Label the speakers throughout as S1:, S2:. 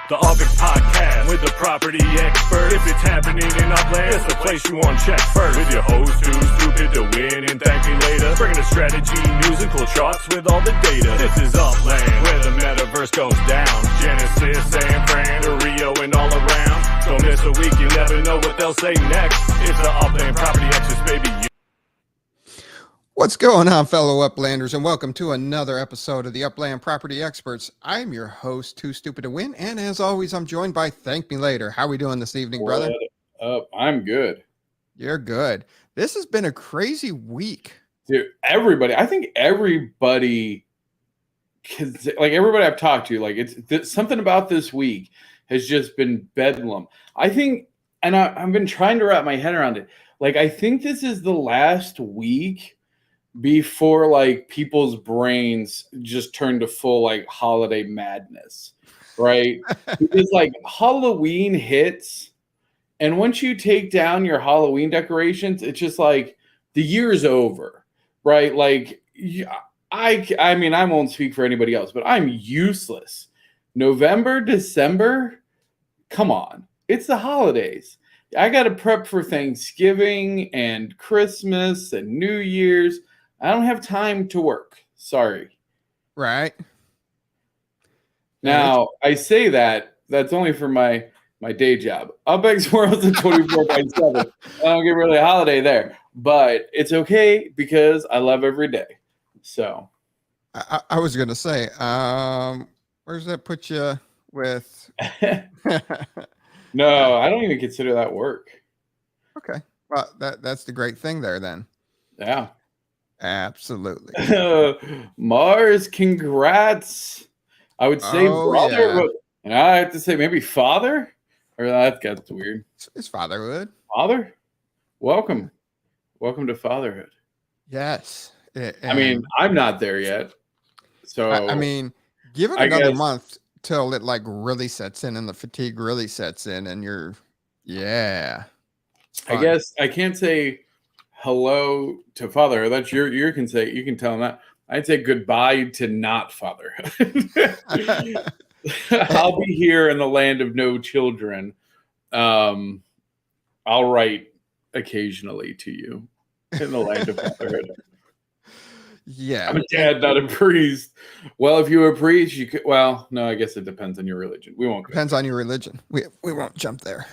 S1: The UPX Podcast with the property expert. If it's happening in Upland, it's the place you want to check first. With your host who's stupid to win and thank me later. Bringing the strategy, news, and cool charts with all the data. This is Upland, where the metaverse goes down. Genesis, San Fran, to Rio, and all around. Don't miss a week, you never know what they'll say next. It's the Upland property experts, baby.
S2: What's going on, fellow Uplanders, and welcome to another episode of the Upland Property Experts. I'm your host, Too Stupid to Win, and as always, I'm joined by ThankMeLater. How are we doing this evening, brother?
S3: I'm good.
S2: You're good. This has been a crazy week.
S3: Dude, I think everybody, like everybody I've talked to, like it's something about this week has just been bedlam. I think, and I've been trying to wrap my head around it. Like, I think this is the last week before like people's brains just turn to full like holiday madness, right? Because like Halloween hits, and once you take down your Halloween decorations, it's just like the year's over, right? Like I mean, I won't speak for anybody else, but I'm useless. November, December, come on, it's the holidays. I got to prep for Thanksgiving and Christmas and New Year's. I don't have time to work. Sorry.
S2: Right.
S3: Now, I say that's only for my day job. UPX World's a 24/7. I don't get really a holiday there. But it's okay because I love every day. So.
S2: I was going to say, where does that put you with?
S3: No, I don't even consider that work.
S2: Okay. Well, that's the great thing there then.
S3: Yeah.
S2: Absolutely.
S3: Mars, congrats. I would say brother, yeah. And I have to say maybe father, or that gets weird.
S2: It's fatherhood.
S3: Father, welcome to fatherhood.
S2: Yes.
S3: I mean, I'm not there yet. So
S2: I mean, give it another month till it like really sets in and the fatigue really sets in, and you're, yeah.
S3: I guess I can't say hello to father. That's you can say, you can tell him that. I'd say goodbye to not fatherhood. I'll be here in the land of no children. I'll write occasionally to you in the land of fatherhood.
S2: Yeah.
S3: I'm a dad, not a priest. Well, if you were a priest, you could. Well, no, I guess it depends on your religion. We won't.
S2: Depends on your religion. We won't jump there.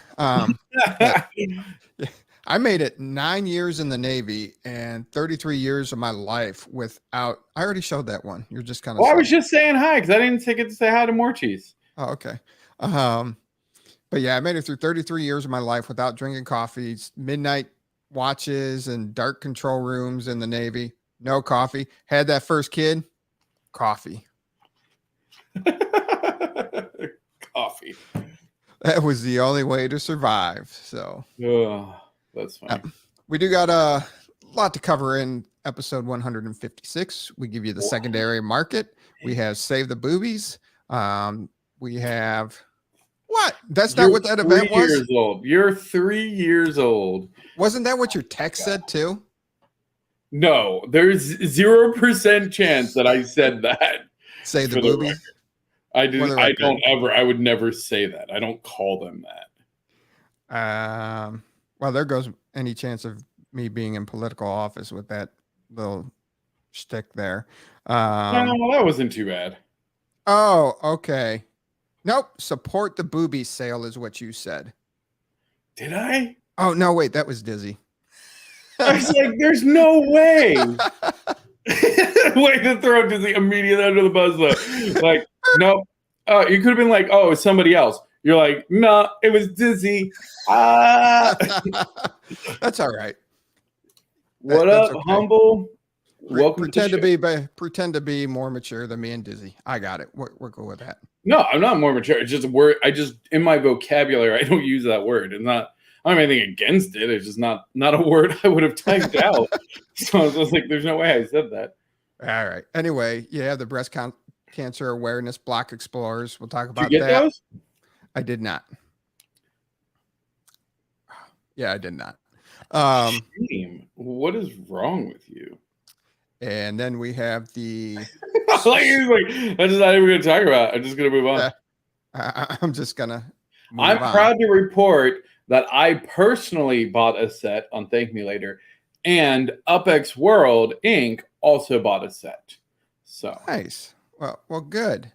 S2: I made it 9 years in the Navy and 33 years of my life without. I already showed that one. You're just kind of.
S3: Well, I was just saying hi because I didn't get to say hi to Morchie's.
S2: Oh, okay. But yeah, I made it through 33 years of my life without drinking coffee, midnight watches, and dark control rooms in the Navy. No coffee. Had that first kid. Coffee.
S3: Coffee.
S2: That was the only way to survive. So.
S3: That's fine.
S2: We do got a lot to cover in episode 156. We give you the secondary market. We have Save the Boobies. We have what? That's not what that event was.
S3: 3 years old. You're 3 years old.
S2: Wasn't that what your text said too?
S3: No, there's 0% chance that I said that.
S2: Save the Boobies.
S3: I didn't. I don't ever. I would never say that. I don't call them that.
S2: Well, there goes any chance of me being in political office with that little shtick there.
S3: No, that wasn't too bad.
S2: Oh, okay. Nope. Support the booby sale is what you said.
S3: Did I?
S2: Oh, no, wait. That was Dizzy.
S3: I was like, there's no way. Way to throw Dizzy immediately under the bus, though. Like, no. Oh, you could have been like, oh, it's somebody else. You're like, no, it was Dizzy.
S2: That's all right.
S3: What up, okay. Humble? Welcome.
S2: Pretend to be more mature than me and Dizzy. I got it. We're cool with that.
S3: No, I'm not more mature. It's just a word. I just in my vocabulary, I don't use that word. It's not. I don't have anything against it. It's just not a word I would have typed out. So I was just like, there's no way I said that.
S2: All right. Anyway, yeah, the breast cancer awareness block explorers. We'll talk about
S3: Did you get
S2: that.
S3: Those?
S2: I did not. Yeah, I did not.
S3: What is wrong with you?
S2: And then we have the
S3: like, that's just not even going to talk about. I'm just going to move on.
S2: I'm just gonna.
S3: I'm proud to report that I personally bought a set on ThankMeLater, and UPX World Inc. also bought a set. So
S2: nice. Well, good.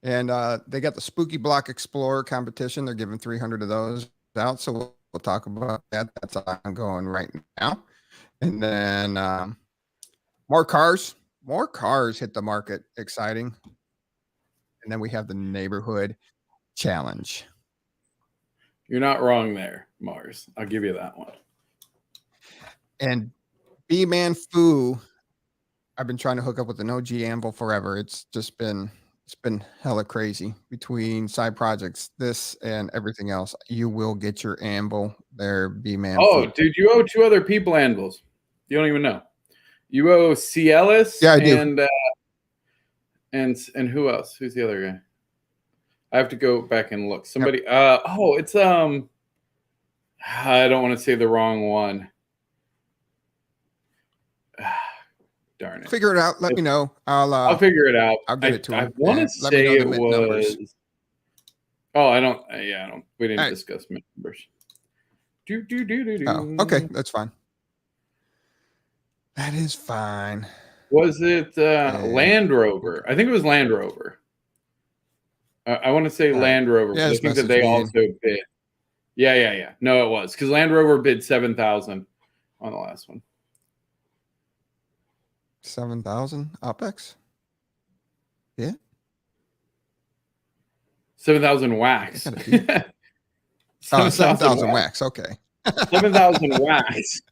S2: And they got the Spooky Block Explorer competition. They're giving 300 of those out. So we'll talk about that. That's ongoing right now. And then more cars hit the market. Exciting. And then we have the neighborhood challenge.
S3: You're not wrong there, Mars. I'll give you that one.
S2: And B-Man Foo, I've been trying to hook up with an OG anvil forever. It's been hella crazy between side projects, this and everything else. You will get your anvil there, B-Man.
S3: Oh, dude, you owe 2 other people anvils. You don't even know. You owe Cielis.
S2: Yeah, I do.
S3: And who else? Who's the other guy? I have to go back and look. Somebody. Yep. It's I don't want to say the wrong one. Darn it.
S2: Figure it out. Let me know.
S3: I'll figure it out.
S2: I'll get it to him.
S3: I want to say it was. Numbers. Oh, I don't. Yeah, I don't. We didn't discuss numbers.
S2: Oh, okay, that's fine. That is fine.
S3: Was it Land Rover? I think it was Land Rover. I want to say Land Rover.
S2: Yeah,
S3: I think that they also bid. Yeah. No, it was because Land Rover bid 7,000 on the last one.
S2: 7,000 UPX. Yeah.
S3: 7,000 wax.
S2: 7,000 wax. Okay.
S3: 7,000 wax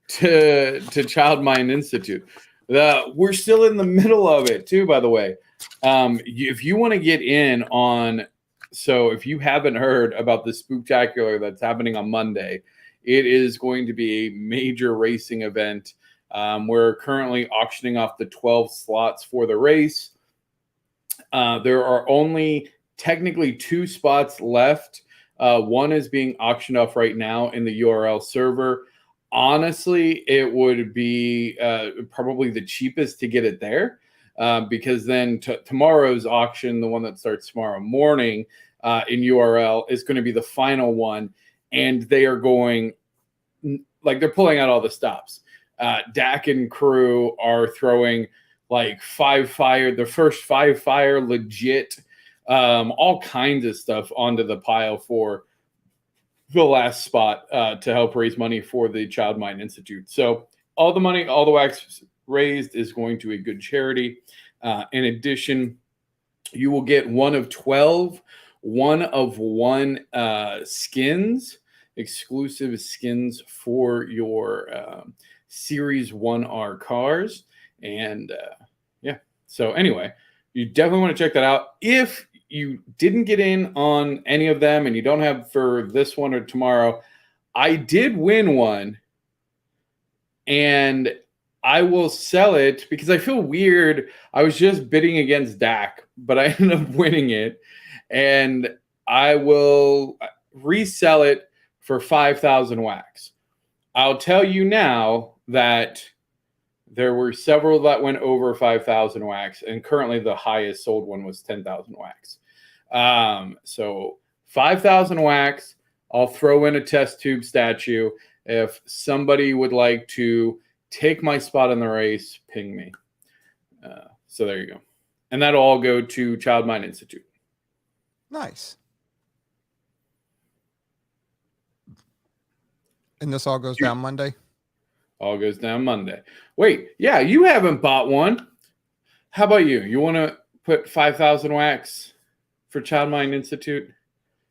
S3: to Child Mind Institute. We're still in the middle of it too, by the way. If you want to get in on, so if you haven't heard about the spooktacular that's happening on Monday, it is going to be a major racing event. We're currently auctioning off the 12 slots for the race. There are only technically 2 spots left. One is being auctioned off right now in the URL server. Honestly, it would be probably the cheapest to get it there because then tomorrow's auction, the one that starts tomorrow morning in URL, is going to be the final one. And they are going, like, they're pulling out all the stops. Dak and crew are throwing like 5-fire, the first 5-fire legit, all kinds of stuff onto the pile for the last spot to help raise money for the Child Mind Institute. So all the money, all the wax raised is going to a good charity. In addition, you will get one of 12 one-of-one skins, exclusive skins for your Series 1R cars. And so anyway, you definitely want to check that out. If you didn't get in on any of them and you don't have for this one or tomorrow, I did win one and I will sell it because I feel weird. I was just bidding against Dak, but I ended up winning it, and I will resell it for 5,000 wax. I'll tell you now that there were several that went over 5,000 wax, and currently the highest sold one was 10,000 wax. So 5,000 wax. I'll throw in a test tube statue. If somebody would like to take my spot in the race, ping me. So there you go. And that'll all go to Child Mind Institute.
S2: Nice. And this all goes down Monday?
S3: All goes down Monday. Wait, yeah, you haven't bought one. How about you? You want to put 5,000 wax for Child Mind Institute?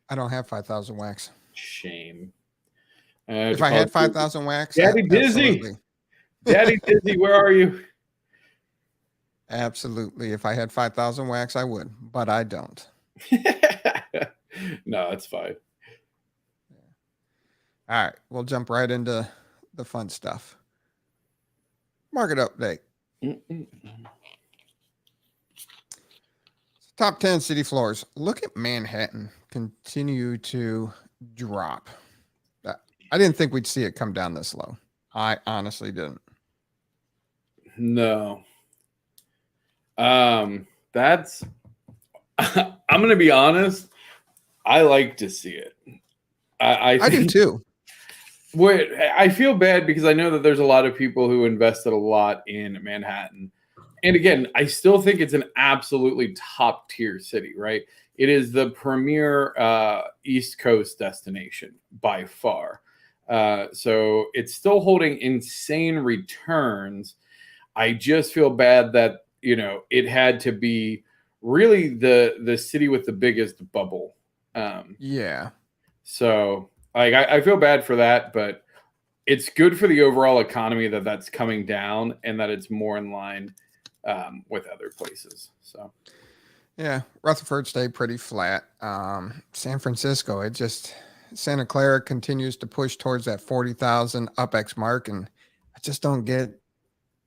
S2: I don't have 5,000 wax.
S3: Shame.
S2: If I had 5,000 wax,
S3: Daddy Dizzy. Daddy Dizzy, where are you?
S2: Absolutely. If I had 5,000 wax, I would, but I don't.
S3: No, it's fine.
S2: All right, we'll jump right into the fun stuff. Market update. Top 10 city floors. Look at Manhattan continue to drop. I didn't think we'd see it come down this low. I honestly didn't.
S3: No. That's I'm going to be honest. I like to see it.
S2: I do too.
S3: I feel bad because I know that there's a lot of people who invested a lot in Manhattan. And again, I still think it's an absolutely top tier city, right? It is the premier East Coast destination by far. So it's still holding insane returns. I just feel bad that, it had to be really the city with the biggest bubble.
S2: Yeah.
S3: So I feel bad for that, but it's good for the overall economy that that's coming down and that it's more in line with other places. So,
S2: yeah, Rutherford stayed pretty flat. San Francisco, Santa Clara continues to push towards that 40,000 UPX mark, and I just don't get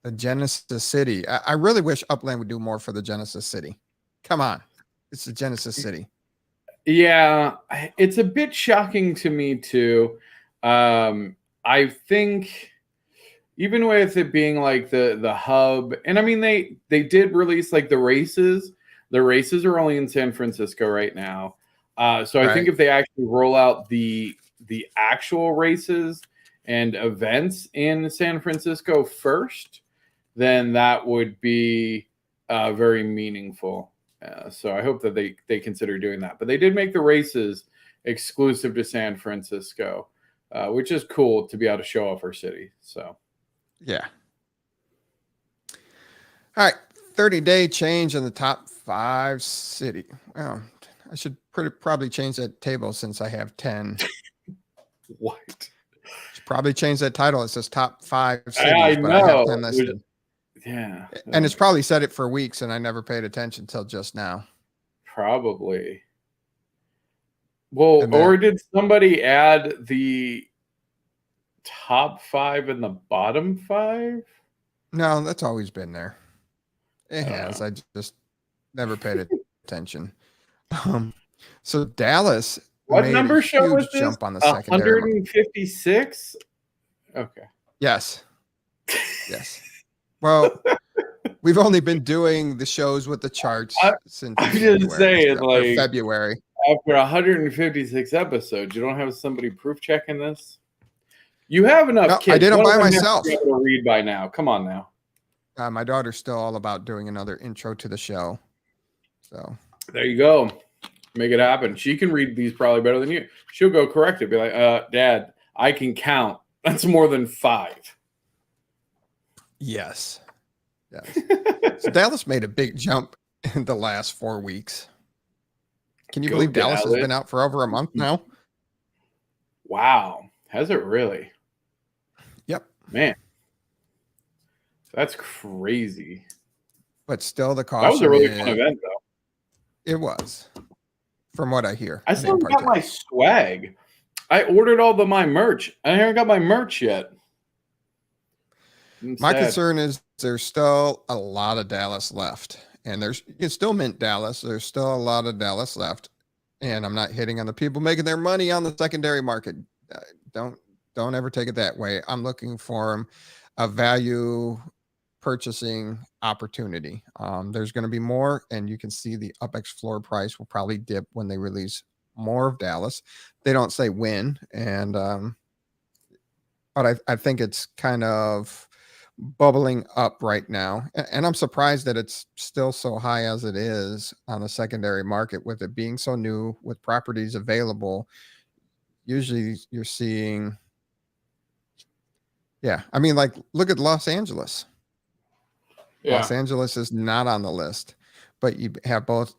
S2: the Genesis City. I really wish Upland would do more for the Genesis City. Come on, it's the Genesis City.
S3: Yeah, it's a bit shocking to me too. I think even with it being like the hub, and I mean they did release like the races. The races are only in San Francisco right now. So I think if they actually roll out the actual races and events in San Francisco first, then that would be very meaningful. So I hope that they consider doing that. But they did make the races exclusive to San Francisco, which is cool to be able to show off our city. So,
S2: yeah. All right, 30-day change in the top 5 city. Well, I should probably change that table since I have 10.
S3: What?
S2: Should probably change that title. It says top 5 cities,
S3: I
S2: but I have 10
S3: know.
S2: listed.
S3: Yeah.
S2: And it's probably said it for weeks, and I never paid attention till just now.
S3: Probably. Well, or did somebody add the top 5 and the bottom 5?
S2: No, that's always been there. It has. I just never paid attention. So Dallas.
S3: What number show was this?
S2: Jump on the secondary.
S3: 156? Okay.
S2: Yes. Yes. Well, we've only been doing the shows with the charts since February.
S3: After 156 episodes, you don't have somebody proof checking this? You have enough kids.
S2: I did them by myself.
S3: Be able to read by now. Come on now.
S2: My daughter's still all about doing another intro to the show. So
S3: there you go. Make it happen. She can read these probably better than you. She'll go correct it. Be like, Dad, I can count. That's more than 5.
S2: Yes. So Dallas made a big jump in the last 4 weeks. Can you believe Dallas has been out for over a month now?
S3: Wow. Has it really?
S2: Yep.
S3: Man. That's crazy.
S2: But still the cost.
S3: That was a really fun event, though.
S2: It was. From what I hear.
S3: I still got my swag. I ordered all my merch. I haven't got my merch yet.
S2: My concern is there's still a lot of Dallas left. And you can still mint Dallas. There's still a lot of Dallas left. And I'm not hitting on the people making their money on the secondary market. Don't ever take it that way. I'm looking for a value purchasing opportunity. There's going to be more, and you can see the UPX floor price will probably dip when they release more of Dallas. They don't say when, and but I think it's kind of bubbling up right now, and I'm surprised that it's still so high as it is on the secondary market, with it being so new, with properties available. Usually you're seeing, I mean, like, look at Los Angeles. Los Angeles is not on the list, but you have both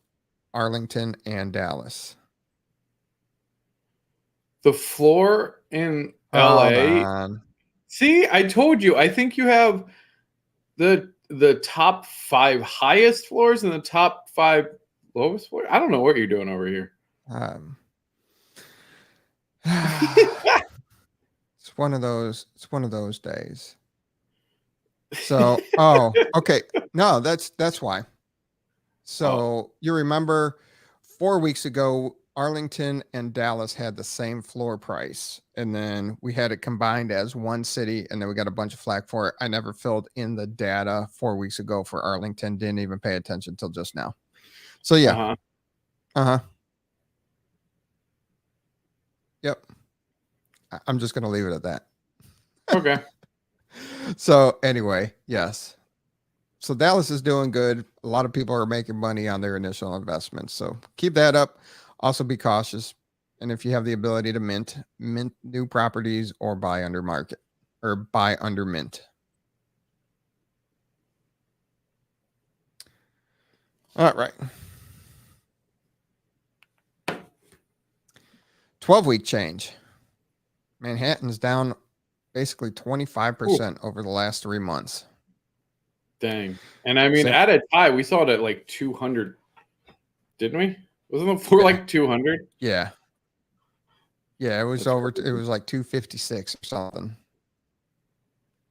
S2: Arlington and Dallas.
S3: The floor in LA. See, I told you. I think you have the top 5 highest floors and the top 5 lowest floors. I don't know what you're doing over here.
S2: It's one of those days. So, okay. No, that's why. So you remember 4 weeks ago, Arlington and Dallas had the same floor price, and then we had it combined as one city, and then we got a bunch of flack for it. I never filled in the data 4 weeks ago for Arlington. Didn't even pay attention till just now. So yeah. I'm just going to leave it at that.
S3: Okay.
S2: So anyway, yes. So Dallas is doing good. A lot of people are making money on their initial investments. So keep that up. Also be cautious. And if you have the ability to mint new properties or buy under market or buy under mint. All right. 12-week change. Manhattan's down basically 25% over the last 3 months.
S3: Dang. And I mean, at a high, we saw it at like 200, didn't we? Wasn't the floor like 200?
S2: Yeah. Yeah, it was it was like 256 or something.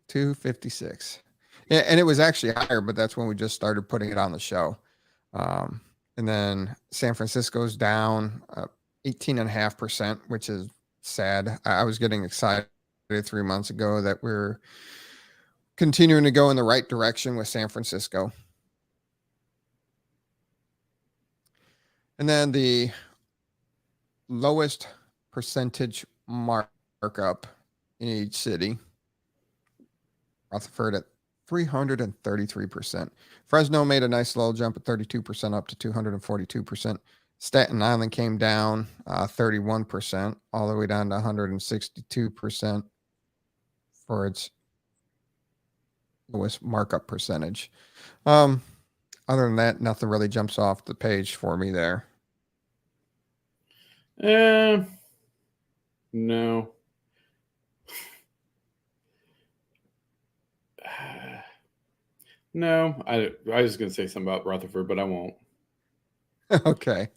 S2: 256. Yeah, and it was actually higher, but that's when we just started putting it on the show. And then San Francisco's down 18.5%, which is sad. I was getting excited 3 months ago that we're continuing to go in the right direction with San Francisco. And then the lowest percentage markup in each city, Rutherford at 333%. Fresno made a nice little jump at 32% up to 242%. Staten Island came down 31%, all the way down to 162% for its lowest markup percentage. Other than that, nothing really jumps off the page for me there.
S3: No. No, I was going to say something about Rutherford, but I won't.
S2: Okay.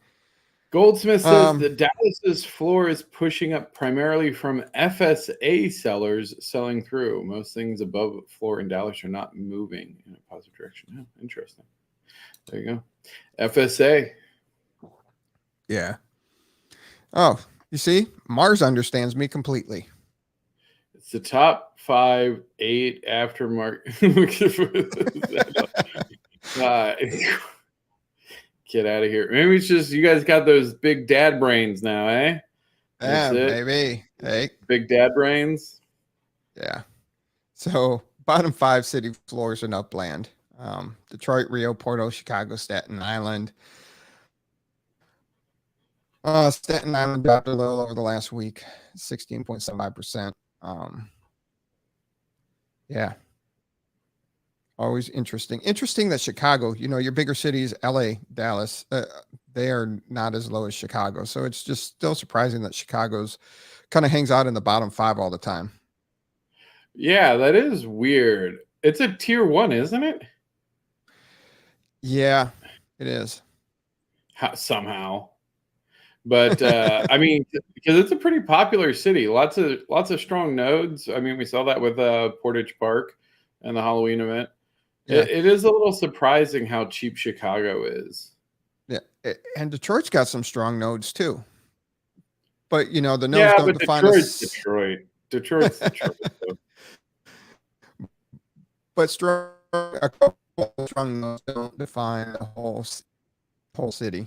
S3: Goldsmith says the Dallas's floor is pushing up primarily from FSA sellers selling through. Most things above floor in Dallas are not moving in a positive direction. Oh, interesting. There you go. FSA.
S2: Yeah. Oh, you see, Mars understands me completely.
S3: It's the top 5, 8 aftermarket. Get out of here. Maybe it's just you guys got those big dad brains now, eh?
S2: Yeah, maybe. Hey.
S3: Big dad brains.
S2: Yeah. So bottom 5 city floors in Upland. Detroit, Rio, Porto, Chicago, Staten Island. Staten Island dropped a little over the last week, 16.75%. Yeah. Always interesting. Interesting that Chicago, your bigger cities, LA, Dallas, they are not as low as Chicago. So it's just still surprising that Chicago's kind of hangs out in the bottom 5 all the time.
S3: Yeah, that is weird. It's a tier 1, isn't it?
S2: Yeah, it is.
S3: Somehow. But I mean, because it's a pretty popular city, lots of strong nodes. I mean, we saw that with Portage Park and the Halloween event. Yeah. It is a little surprising how cheap Chicago is.
S2: Yeah, and Detroit's got some strong nodes too. But the nodes don't define
S3: Detroit's Detroit.
S2: But a couple strong nodes don't define the whole city.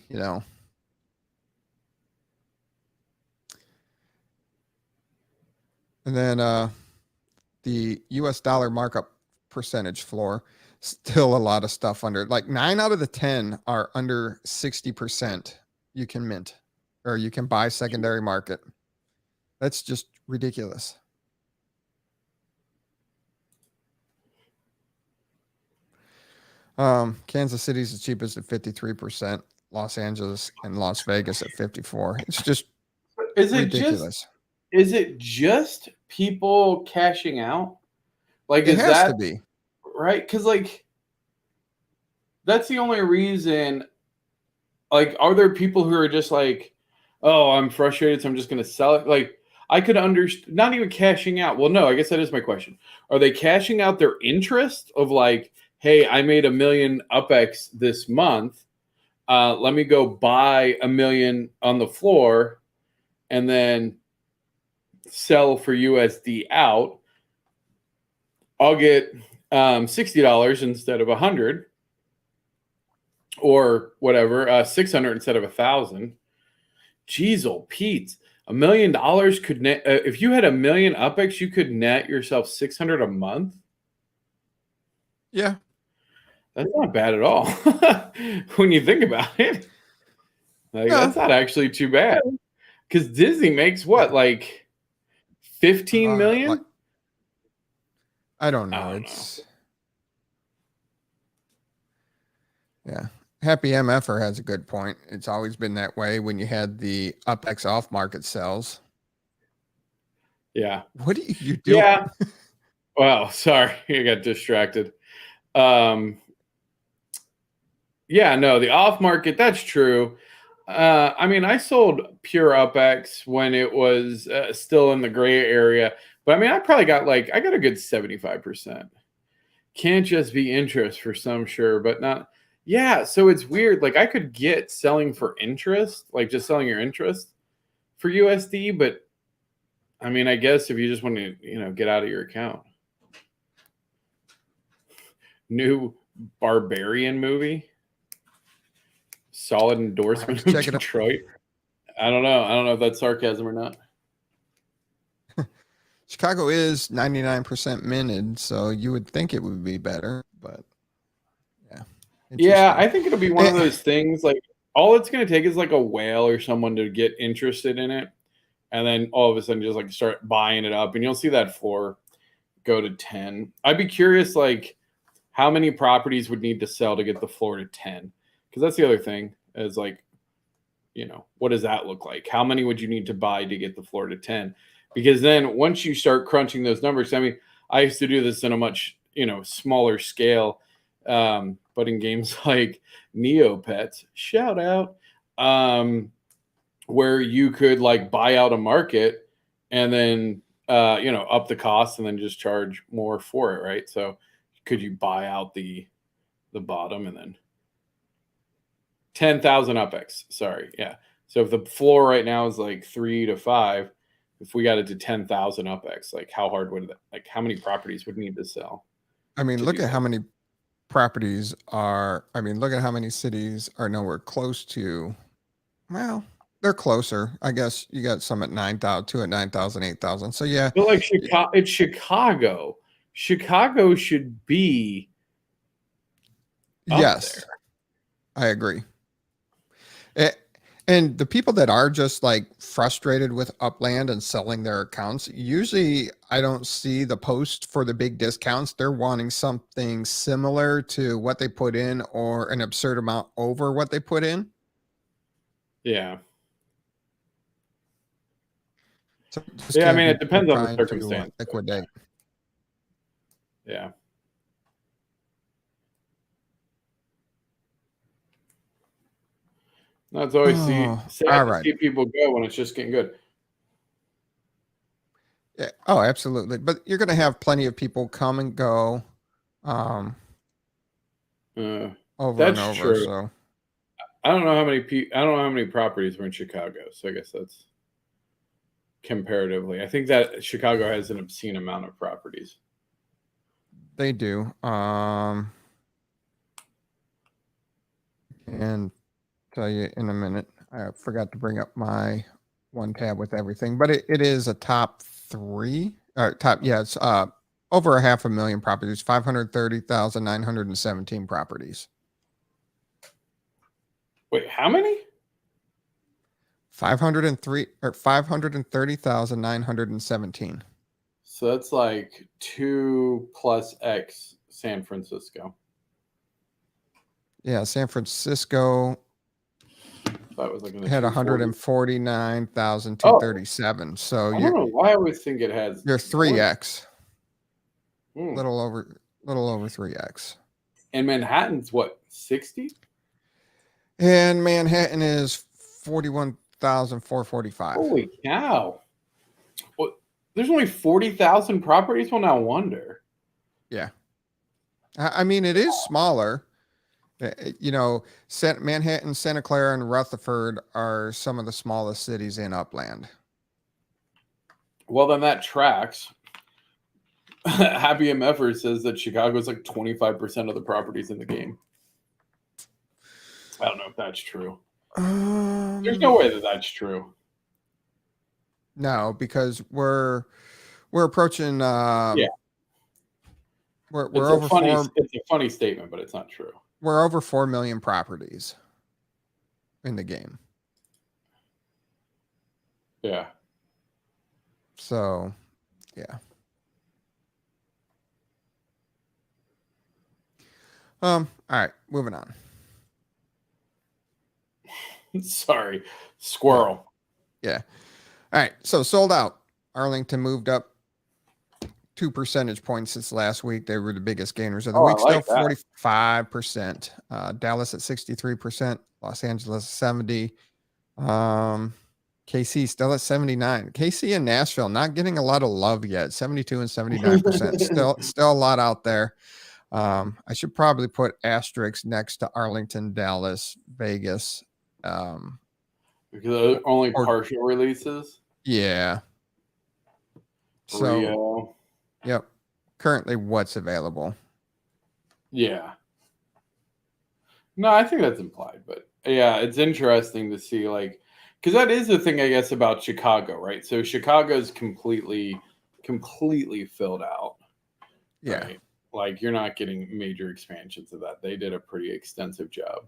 S2: And then the US dollar markup percentage floor, still a lot of stuff under, like 9 out of the 10 are under 60%. You can mint or you can buy secondary market. That's just ridiculous. Kansas City's the cheapest at 53%. Los Angeles and Las Vegas at 54%. It's just ridiculous.
S3: Is it just people cashing out? Like,
S2: it has to be.
S3: Right? Because, like, that's the only reason. Like, are there people who are just like, oh, I'm frustrated, so I'm just going to sell it? Like, I could understand, not even cashing out. Well, no, I guess that is my question. Are they cashing out their interest of like, hey, I made $1 million UPX this month. Let me go buy $1 million on the floor and then sell for USD out. I'll get $60 instead of $100 or whatever, $600 instead of $1,000. Jeez, old Pete. $1 million could net, if you had $1 million UPX, you could net yourself 600 a month.
S2: Yeah.
S3: That's not bad at all when you think about it. Like,
S2: No.
S3: that's not actually too bad. Because Disney makes what, like 15 million?
S2: I don't know.
S3: I don't
S2: it's yeah. Happy MFer has a good point. It's always been that way when you had the UPX off market sales.
S3: Yeah.
S2: What do you do?
S3: Yeah. Well, sorry, I got distracted. Yeah, no, the off market, that's true. I mean, I sold pure UPX when it was still in the gray area, but I mean, I got a good 75%. Can't just be interest for some, sure, but not. Yeah, so it's weird. Like, I could get selling for interest, like just selling your interest for USD, but I mean, I guess if you just want to, get out of your account. New Barbarian movie. Solid endorsement of Detroit. I don't know if that's sarcasm or not.
S2: Chicago is 99% minted, so you would think it would be better, but yeah.
S3: Yeah, I think it'll be one of those things, like, all it's going to take is like a whale or someone to get interested in it, and then all of a sudden just like start buying it up, and you'll see that floor go to 10. I'd be curious, like, how many properties would need to sell to get the floor to 10? Because that's the other thing is, like, what does that look like? How many would you need to buy to get the floor to 10? Because then once you start crunching those numbers, I mean, I used to do this in a much, smaller scale. But in games like Neopets, shout out, where you could like buy out a market and then, up the cost and then just charge more for it, right? So could you buy out the bottom and then 10,000 UPX? Sorry, yeah. So if the floor right now is like 3 to 5, if we got it to 10,000 UPX, like how hard would that? Like how many properties would need to sell?
S2: I mean, look at how many properties are. I mean, look at how many cities are nowhere close to. Well, they're closer. I guess you got some at 9,000, 2 at 9,000, 8,000. So yeah.
S3: But like Chicago, it's Chicago. Chicago should be.
S2: Yes, there. I agree. And the people that are just like frustrated with Upland and selling their accounts, usually I don't see the post for the big discounts. They're wanting something similar to what they put in or an absurd amount over what they put in.
S3: Yeah.
S2: So
S3: yeah, I mean, it depends on the circumstance.
S2: Liquidate.
S3: Yeah. That's always see people go when it's just getting good.
S2: Yeah. Oh, absolutely. But you're going to have plenty of people come and go over and over.
S3: True.
S2: So
S3: I don't know how many properties were in Chicago. So I guess that's comparatively. I think that Chicago has an obscene amount of properties.
S2: They do. And tell you in a minute. I forgot to bring up my one tab with everything, but it is a top 3 or top. Yeah, it's over 500,000 properties, 530,917 properties.
S3: Wait, how many?
S2: 530,917.
S3: So that's like 2 plus X San Francisco.
S2: Yeah, San Francisco had 149,237. So
S3: I don't know why I always think it has.
S2: You're 3x. Little over 3x.
S3: And Manhattan's what, 60?
S2: And Manhattan is 41,445.
S3: Holy cow! Well, there's only 40,000 properties. Well, no wonder.
S2: Yeah, I mean it is smaller. Manhattan, Santa Clara, and Rutherford are some of the smallest cities in Upland.
S3: Well, then that tracks. Happy MFer says that Chicago is like 25% of the properties in the game. I don't know if that's true. There's no way that that's true.
S2: No, because we're approaching.
S3: Yeah.
S2: We're over
S3: It's a funny statement, but it's not true.
S2: We're over 4 million properties in the game.
S3: Yeah.
S2: So, yeah. All right, moving on.
S3: Sorry, squirrel.
S2: Yeah. All right, so sold out. Arlington moved up 2 percentage points since last week. They were the biggest gainers of the week.
S3: I like
S2: Still 45%. Dallas at 63%. Los Angeles 70%. KC still at 79%. KC and Nashville not getting a lot of love yet. 72 and 79%. Still a lot out there. I should probably put asterisks next to Arlington, Dallas, Vegas.
S3: Because they're only partial releases.
S2: Yeah. So, yep. Currently, what's available?
S3: Yeah. No, I think that's implied, but yeah, it's interesting to see, like, because that is the thing, I guess, about Chicago, right? So Chicago's completely filled out.
S2: Yeah.
S3: Right? Like, you're not getting major expansions of that. They did a pretty extensive job.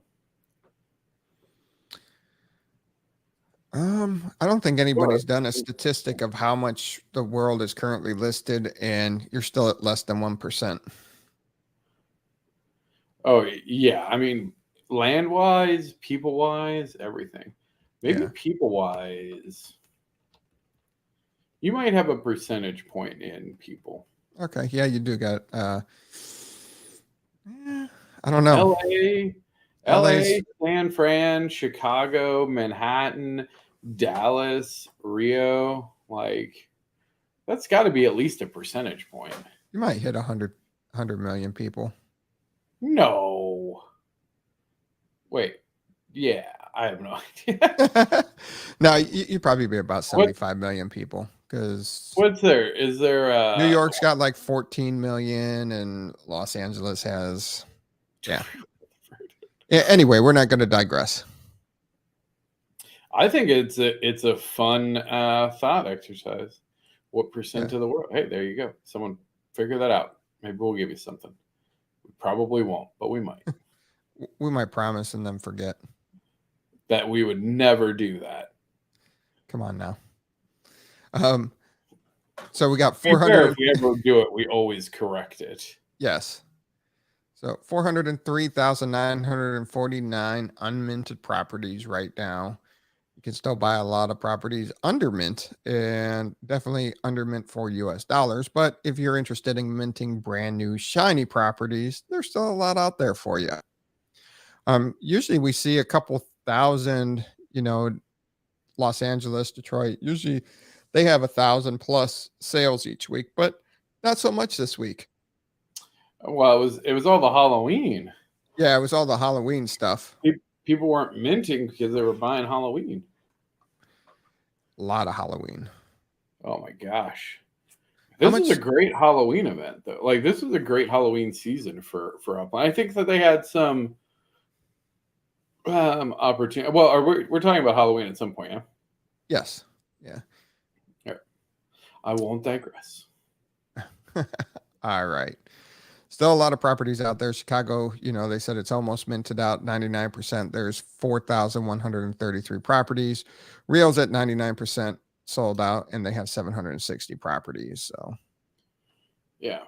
S2: I don't think anybody's done a statistic of how much the world is currently listed, and you're still at less than 1%.
S3: Oh, yeah. I mean, land-wise, people-wise, everything. Maybe people-wise, you might have a percentage point in people.
S2: Okay. Yeah, you do got, I don't know.
S3: LA, San Fran, Chicago, Manhattan, Dallas, Rio, like that's got to be at least a percentage point.
S2: You might hit 100 million people.
S3: No. Wait. Yeah, I have no idea.
S2: No, you probably be about 75 million people because
S3: what's there? Is there
S2: New York's got like 14 million and Los Angeles has yeah. Anyway, we're not going to digress.
S3: I think it's a fun thought exercise. What percent of the world? Hey, there you go. Someone figure that out. Maybe we'll give you something. We probably won't, but we might.
S2: We might promise and then forget.
S3: That we would never do that.
S2: Come on now. So we got 400.
S3: If we ever do it, we always correct it.
S2: Yes. So 403,949 unminted properties right now. You can still buy a lot of properties under mint and definitely under mint for US dollars. But if you're interested in minting brand new shiny properties, there's still a lot out there for you. Usually we see a couple thousand, Los Angeles, Detroit, usually they have 1,000+ sales each week, but not so much this week.
S3: Well, it was all the Halloween.
S2: Yeah, it was all the Halloween stuff.
S3: People weren't minting because they were buying Halloween.
S2: A lot of Halloween.
S3: Oh my gosh. This is a great Halloween event, though. Like, this was a great Halloween season for Upland. I think that they had some opportunity. Well, we're talking about Halloween at some point, yeah?
S2: Yes. Yeah.
S3: Right. I won't digress.
S2: All right. Still a lot of properties out there. Chicago, they said it's almost minted out 99%. There's 4,133 properties. Rio's at 99% sold out, and they have 760 properties. So,
S3: yeah.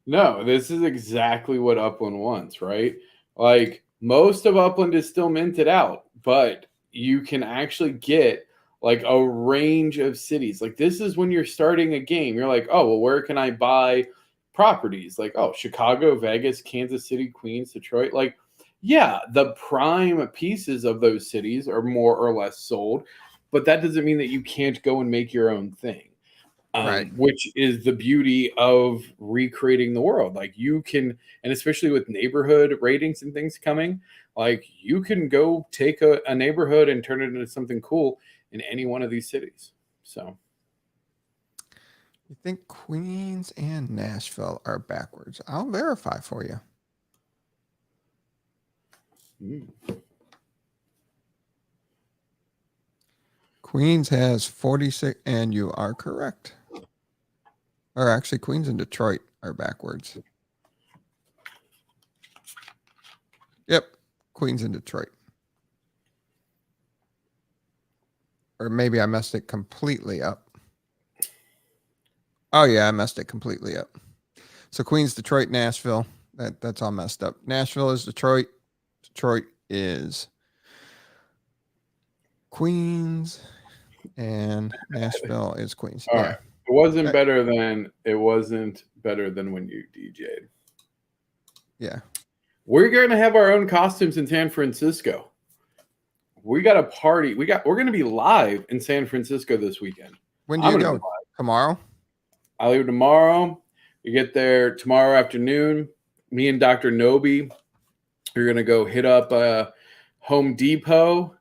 S3: No, this is exactly what Upland wants, right? Like, most of Upland is still minted out, but you can actually get like a range of cities. Like, this is when you're starting a game. You're like, oh, well, where can I buy properties? Like, oh, Chicago, Vegas, Kansas City, Queens, Detroit. Like, yeah, the prime pieces of those cities are more or less sold, but that doesn't mean that you can't go and make your own thing.
S2: Right.
S3: Which is the beauty of recreating the world. Like, you can, and especially with neighborhood ratings and things coming, like, you can go take a neighborhood and turn it into something cool in any one of these cities. So
S2: you think Queens and Nashville are backwards? I'll verify for you. Queens has 46, and you are correct. Or actually, Queens and Detroit are backwards. Yep, Queens and Detroit. Or maybe I messed it completely up. Oh, yeah, I messed it completely up. So Queens, Detroit, Nashville. That's all messed up. Nashville is Detroit. Detroit is Queens. And Nashville is Queens.
S3: All
S2: yeah.
S3: right. It wasn't better than when you DJ'd.
S2: Yeah.
S3: We're going to have our own costumes in San Francisco. We got a party. We're going to be live in San Francisco this weekend.
S2: When do you go? Tomorrow?
S3: I leave tomorrow. You get there tomorrow afternoon. Me and Dr. Nobi are going to go hit up Home Depot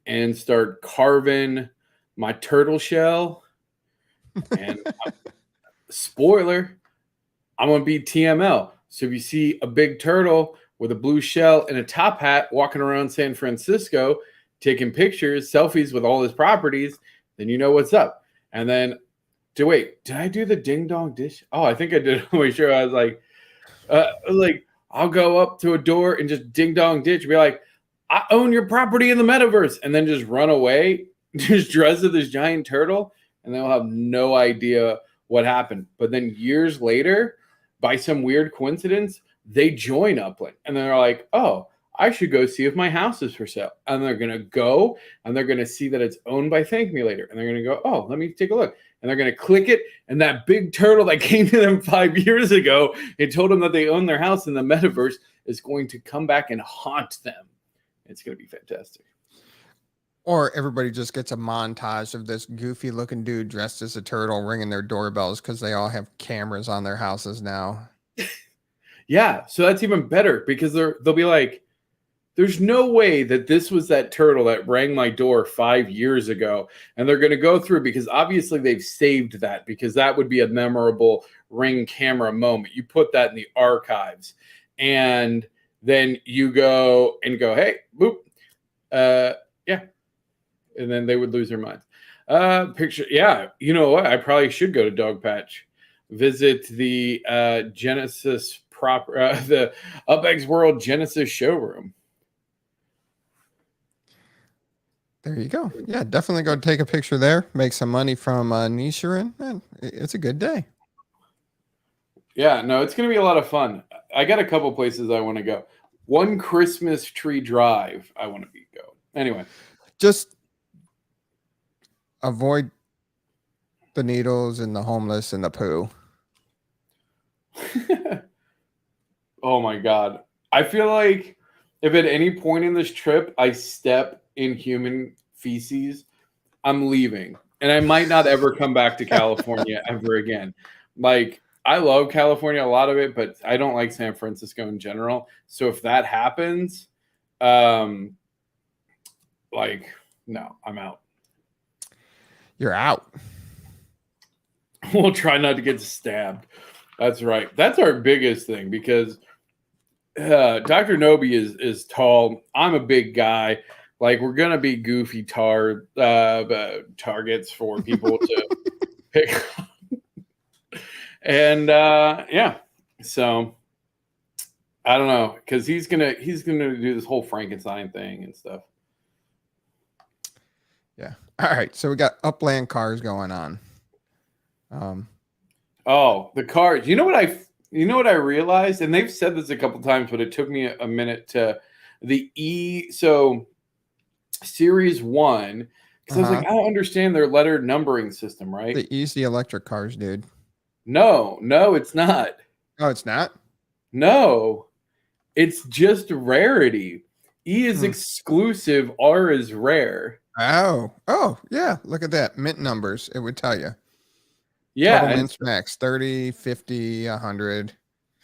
S3: and start carving my turtle shell. And spoiler, I'm going to be TML. So if you see a big turtle with a blue shell and a top hat walking around San Francisco, taking pictures, selfies with all his properties, then you know what's up. And then, did I do the ding dong dish? Oh, I think I did. I'm sure. I was like, I'll go up to a door and just ding dong ditch, be like, I own your property in the metaverse, and then just run away, just dressed as this giant turtle, and they'll have no idea what happened. But then years later, by some weird coincidence, they join Upland, and they're like, oh, I should go see if my house is for sale. And they're going to go, and they're going to see that it's owned by ThankMeLater, and they're going to go, oh, let me take a look. And they're going to click it, and that big turtle that came to them 5 years ago, it told them that they own their house in the metaverse, is going to come back and haunt them. It's going to be fantastic.
S2: Or everybody just gets a montage of this goofy looking dude dressed as a turtle ringing their doorbells because they all have cameras on their houses now.
S3: Yeah, so that's even better because they'll be like, there's no way that this was that turtle that rang my door 5 years ago. And they're going to go through because obviously they've saved that because that would be a memorable Ring camera moment. You put that in the archives and then you go, hey, boop. Yeah. And then they would lose their minds. Picture. Yeah. You know what? I probably should go to Dogpatch, visit the Genesis the UPX World Genesis showroom.
S2: There you go. Yeah, definitely go take a picture there. Make some money from Nishirin. Man, it's a good day.
S3: Yeah, no, it's going to be a lot of fun. I got a couple places I want to go. One Christmas Tree Drive I want to go. Anyway.
S2: Just avoid the needles and the homeless and the poo.
S3: Oh my God. I feel like if at any point in this trip I step in human feces, I'm leaving. And I might not ever come back to California ever again. Like, I love California, a lot of it, but I don't like San Francisco in general. So if that happens, no, I'm out.
S2: You're out.
S3: We'll try not to get stabbed. That's right. That's our biggest thing because Dr. Nobi is tall. I'm a big guy. Like, we're going to be goofy targets for people to pick up. And yeah, so I don't know, because he's gonna do this whole Frankenstein thing and stuff.
S2: Yeah. All right. So we got Upland cars going on.
S3: Oh, the cars. You know what I realized, and they've said this a couple times, but it took me a minute to so Series 1, because I was like, I don't understand their letter numbering system, right?
S2: The easy electric cars, dude.
S3: No, it's not.
S2: Oh, it's not?
S3: No, it's just rarity. E is exclusive, R is rare.
S2: Oh, yeah. Look at that. Mint numbers. It would tell you.
S3: Yeah.
S2: Total mints max 30, 50, 100.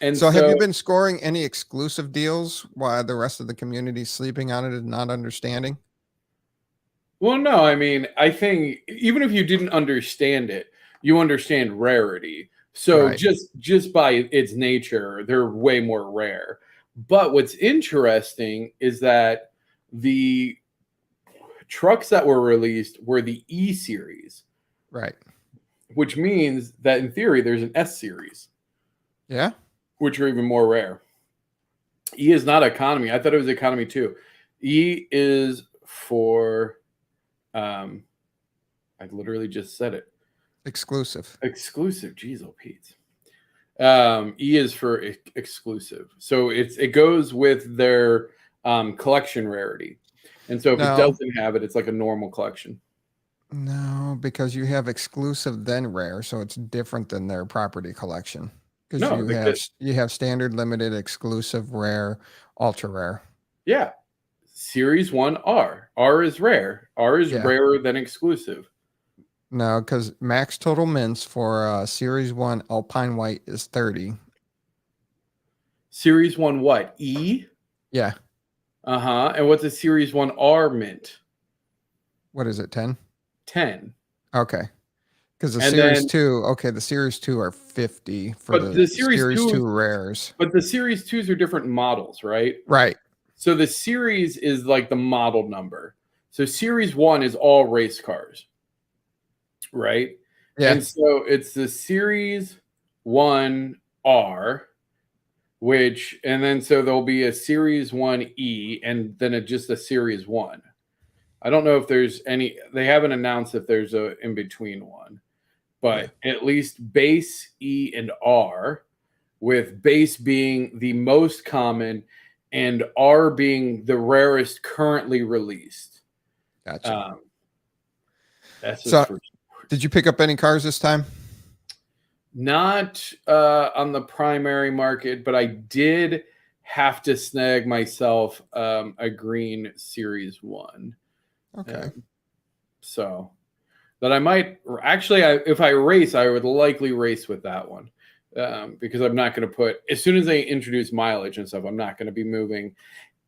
S3: And
S2: so have you been scoring any exclusive deals while the rest of the community is sleeping on it and not understanding?
S3: Well, no, I mean, I think even if you didn't understand it, you understand rarity. So
S2: right.
S3: just by its nature, they're way more rare. But what's interesting is that the trucks that were released were the E series,
S2: Right.
S3: which means that in theory there's an S series,
S2: Yeah.
S3: which are even more rare. E is not economy. I thought it was economy too. E is for, I literally just said it.
S2: Exclusive.
S3: Exclusive. Jeez, oh Pete. E is for exclusive. So it goes with their collection rarity. And so if it doesn't have it, it's like a normal collection.
S2: No, because you have exclusive then rare, so it's different than their property collection. Because
S3: No,
S2: you have standard, limited, exclusive, rare, ultra rare.
S3: Yeah. Series 1 R. R is rare. R is rarer than exclusive.
S2: No, because max total mints for Series 1 Alpine White is 30.
S3: Series 1 what? E?
S2: Yeah.
S3: Uh-huh. And what's a Series 1 R mint?
S2: What is it, 10?
S3: 10.
S2: Okay. Because the Series 2 are 50 for the Series 2 rares.
S3: But the Series 2s are different models, right?
S2: Right.
S3: So the series is like the model number. So Series 1 is all race cars, right?
S2: Yeah.
S3: And so it's the Series 1 R, and then so there'll be a Series 1 E, and then just a Series 1. I don't know if there's they haven't announced if there's a in-between one, but at least base E and R, with base being the most common and R being the rarest currently released.
S2: Gotcha.
S3: So,
S2: did you pick up any cars this time?
S3: Not on the primary market, but I did have to snag myself a green Series 1.
S2: Okay.
S3: So that I might actually, if I race, I would likely race with that one. Because I'm not going to as soon as they introduce mileage and stuff, I'm not going to be moving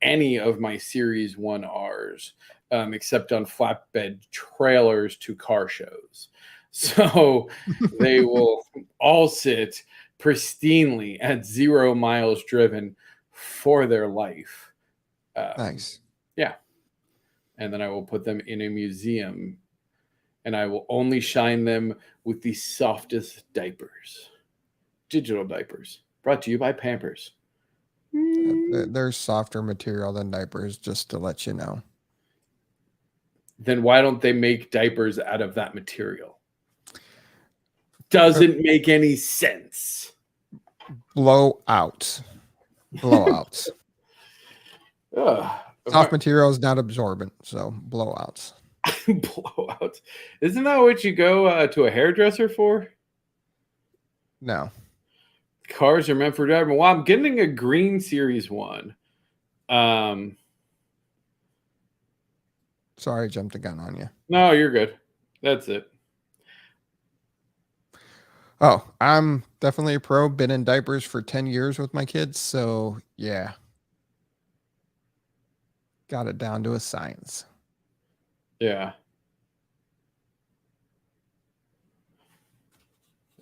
S3: any of my Series 1 Rs, except on flatbed trailers to car shows. So they will all sit pristinely at 0 miles driven for their life.
S2: Nice.
S3: Yeah. And then I will put them in a museum, and I will only shine them with the softest diapers. Digital diapers, brought to you by Pampers.
S2: There's softer material than diapers, just to let you know.
S3: Then why don't they make diapers out of that material? Doesn't make any sense.
S2: Blowouts. Soft material is not absorbent, so blowouts.
S3: Blowouts. Isn't that what you go to a hairdresser for?
S2: No.
S3: Cars are meant for driving. Well, I'm getting a green Series 1.
S2: Sorry, I jumped the gun on you.
S3: No, you're good. That's it.
S2: Oh, I'm definitely a pro. Been in diapers for 10 years with my kids, so yeah. Got it down to a science.
S3: Yeah.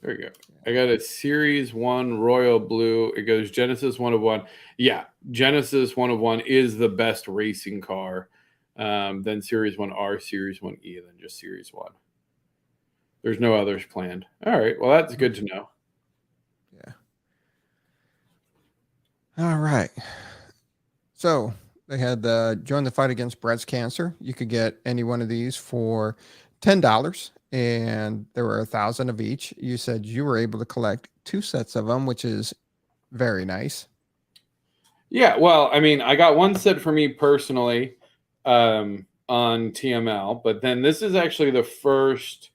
S3: There we go. I got a Series 1 Royal Blue. It goes Genesis 1 of 1. Yeah, Genesis 1 of 1 is the best racing car. Then Series 1 R, Series 1 E, and then just Series 1. There's no others planned. All right. Well, that's good to know.
S2: Yeah. All right. So they had Join the Fight Against Breast Cancer. You could get any one of these for $10, and there were 1,000 of each. You said you were able to collect 2 sets of them, which is very nice.
S3: Yeah, well, I mean, I got 1 set for me personally on TML, but then this is actually the first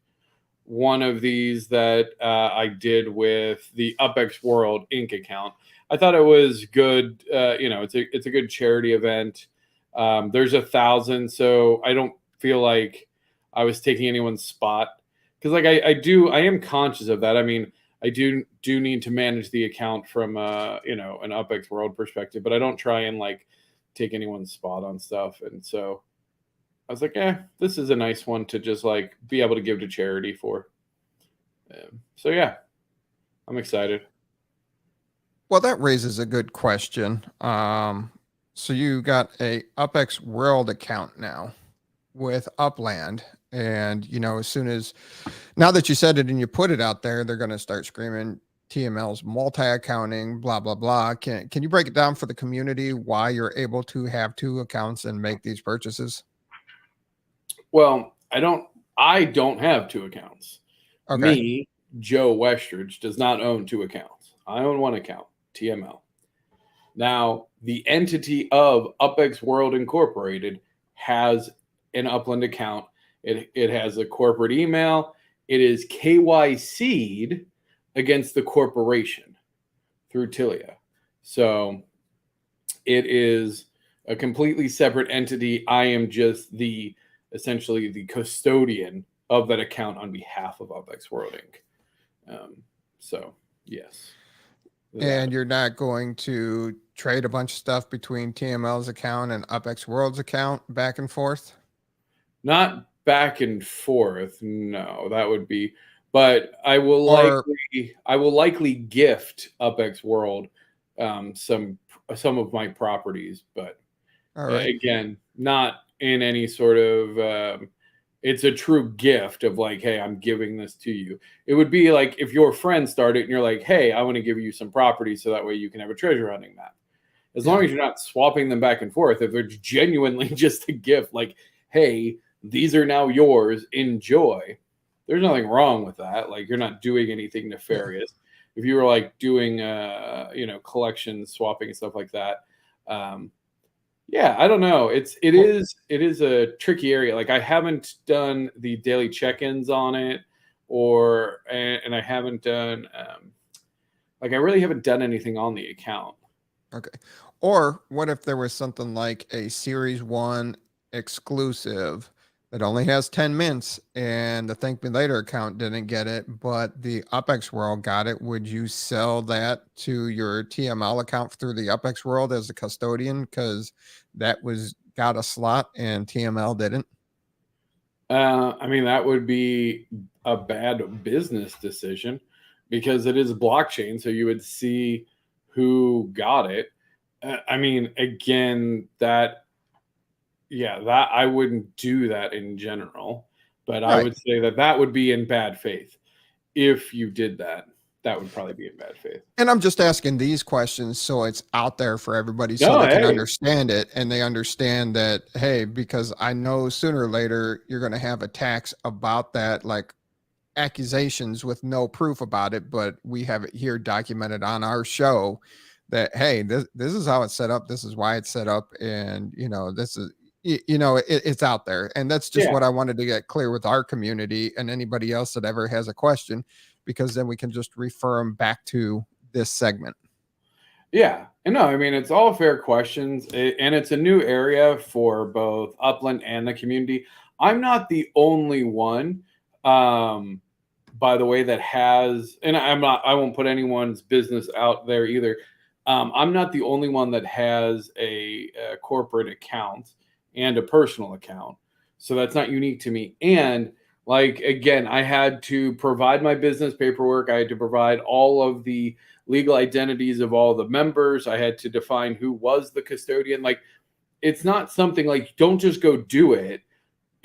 S3: one of these that I did with the UPX World Inc. account. I thought it was good. It's a good charity event. There's 1,000, so I don't feel like I was taking anyone's spot, because like I am conscious of that. I mean, I do need to manage the account from an UPX World perspective, but I don't try and like take anyone's spot on stuff. And so I was like, this is a nice one to just like be able to give to charity for. So yeah, I'm excited.
S2: Well, that raises a good question. So you got a UPX World account now. with Upland. And, as soon as, now that you said it and you put it out there, they're going to start screaming TML's multi-accounting, blah, blah, blah. Can you break it down for the community why you're able to have 2 accounts and make these purchases?
S3: Well, I don't have 2 accounts.
S2: Okay.
S3: Me, Joe Westridge, does not own 2 accounts. I own 1 account, TML. Now, the entity of UPX World Incorporated has an Upland account. It has a corporate email. It is KYC'd against the corporation through Tilia. So it is a completely separate entity. I am just essentially the custodian of that account on behalf of UPX World Inc. So yes.
S2: And you're not going to trade a bunch of stuff between TML's account and UPX World's account back and forth?
S3: Not back and forth. No, that would be, but I will likely gift UPX World some of my properties, but again, not in any sort of it's a true gift of like, hey, I'm giving this to you. It would be like if your friend started and you're like, hey, I want to give you some properties so that way you can have a treasure hunting map. As long as you're not swapping them back and forth, if they're genuinely just a gift, like, hey, these are now yours, enjoy. There's nothing wrong with that. Like, you're not doing anything nefarious. If you were like doing, collection swapping and stuff like that, yeah, I don't know. It is a tricky area. Like, I haven't done the daily check-ins on it, and I haven't done I really haven't done anything on the account.
S2: Okay. Or what if there was something like a Series 1 exclusive that only has 10 mints and the ThankMeLater account didn't get it, but the UPX World got it? Would you sell that to your TML account through the UPX World as a custodian because that got a slot and TML didn't?
S3: That would be a bad business decision because it is a blockchain, so you would see who got it. Again, that I wouldn't do that in general, but right. I would say that would be in bad faith. If you did that, that would probably be in bad faith.
S2: And I'm just asking these questions so it's out there for everybody so they can understand it, and they understand that, hey, because I know sooner or later you're going to have attacks about that, like accusations with no proof about it, but we have it here documented on our show that, hey, this is how it's set up, this is why it's set up, and this is it's out there. And that's just what I wanted to get clear with our community and anybody else that ever has a question, because then we can just refer them back to this segment.
S3: Yeah, and no, it's all fair questions, and it's a new area for both Upland and the community. I'm not the only one, by the way, that has, and I won't put anyone's business out there either. I'm not the only one that has a corporate account and a personal account. So that's not unique to me. And again, I had to provide my business paperwork. I had to provide all of the legal identities of all the members. I had to define who was the custodian. It's not something don't just go do it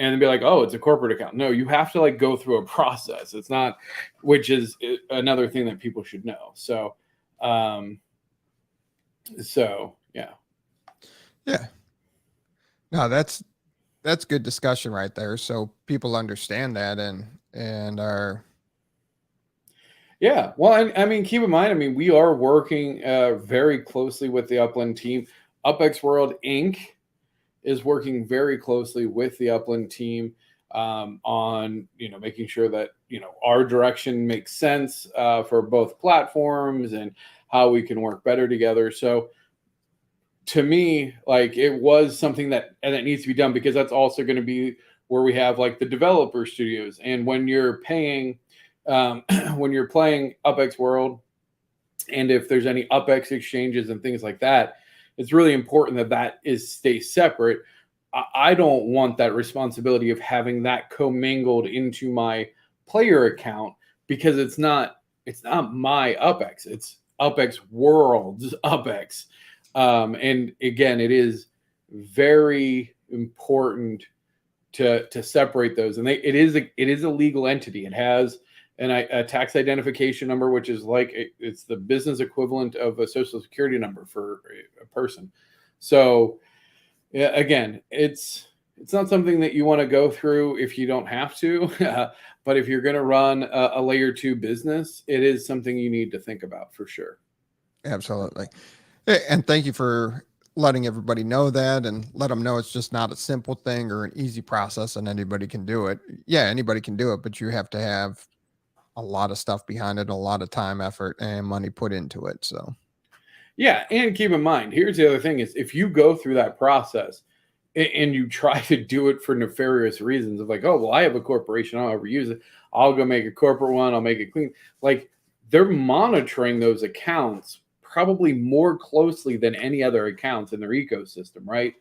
S3: and be like, oh, it's a corporate account. No, you have to go through a process. It's not, which is another thing that people should know. So, yeah.
S2: Yeah. No, that's good discussion right there. So people understand that and are.
S3: Yeah. Well, keep in mind, we are working very closely with the Upland team. UPX World Inc. is working very closely with the Upland team on, making sure that, our direction makes sense for both platforms and how we can work better together. So to me, it was something that needs to be done, because that's also going to be where we have the developer studios. And when you're paying, when you're playing UPX World, and if there's any UPX exchanges and things like that, it's really important that stays separate. I don't want that responsibility of having that commingled into my player account, because it's not my UPX. It's UPX World's UPX. And again, it is very important to separate those. And it is a legal entity. It has a tax identification number, which is it's the business equivalent of a social security number for a person. So yeah, again, it's not something that you want to go through if you don't have to, but if you're going to run a layer 2 business, it is something you need to think about for sure.
S2: Absolutely. And thank you for letting everybody know that, and let them know it's just not a simple thing or an easy process and anybody can do it. Yeah, anybody can do it, but you have to have a lot of stuff behind it, a lot of time, effort, and money put into it. So
S3: yeah, and keep in mind, here's the other thing is if you go through that process and you try to do it for nefarious reasons of oh, well, I have a corporation, I'll ever use it, I'll go make a corporate one, I'll make it clean. They're monitoring those accounts probably more closely than any other accounts in their ecosystem, right?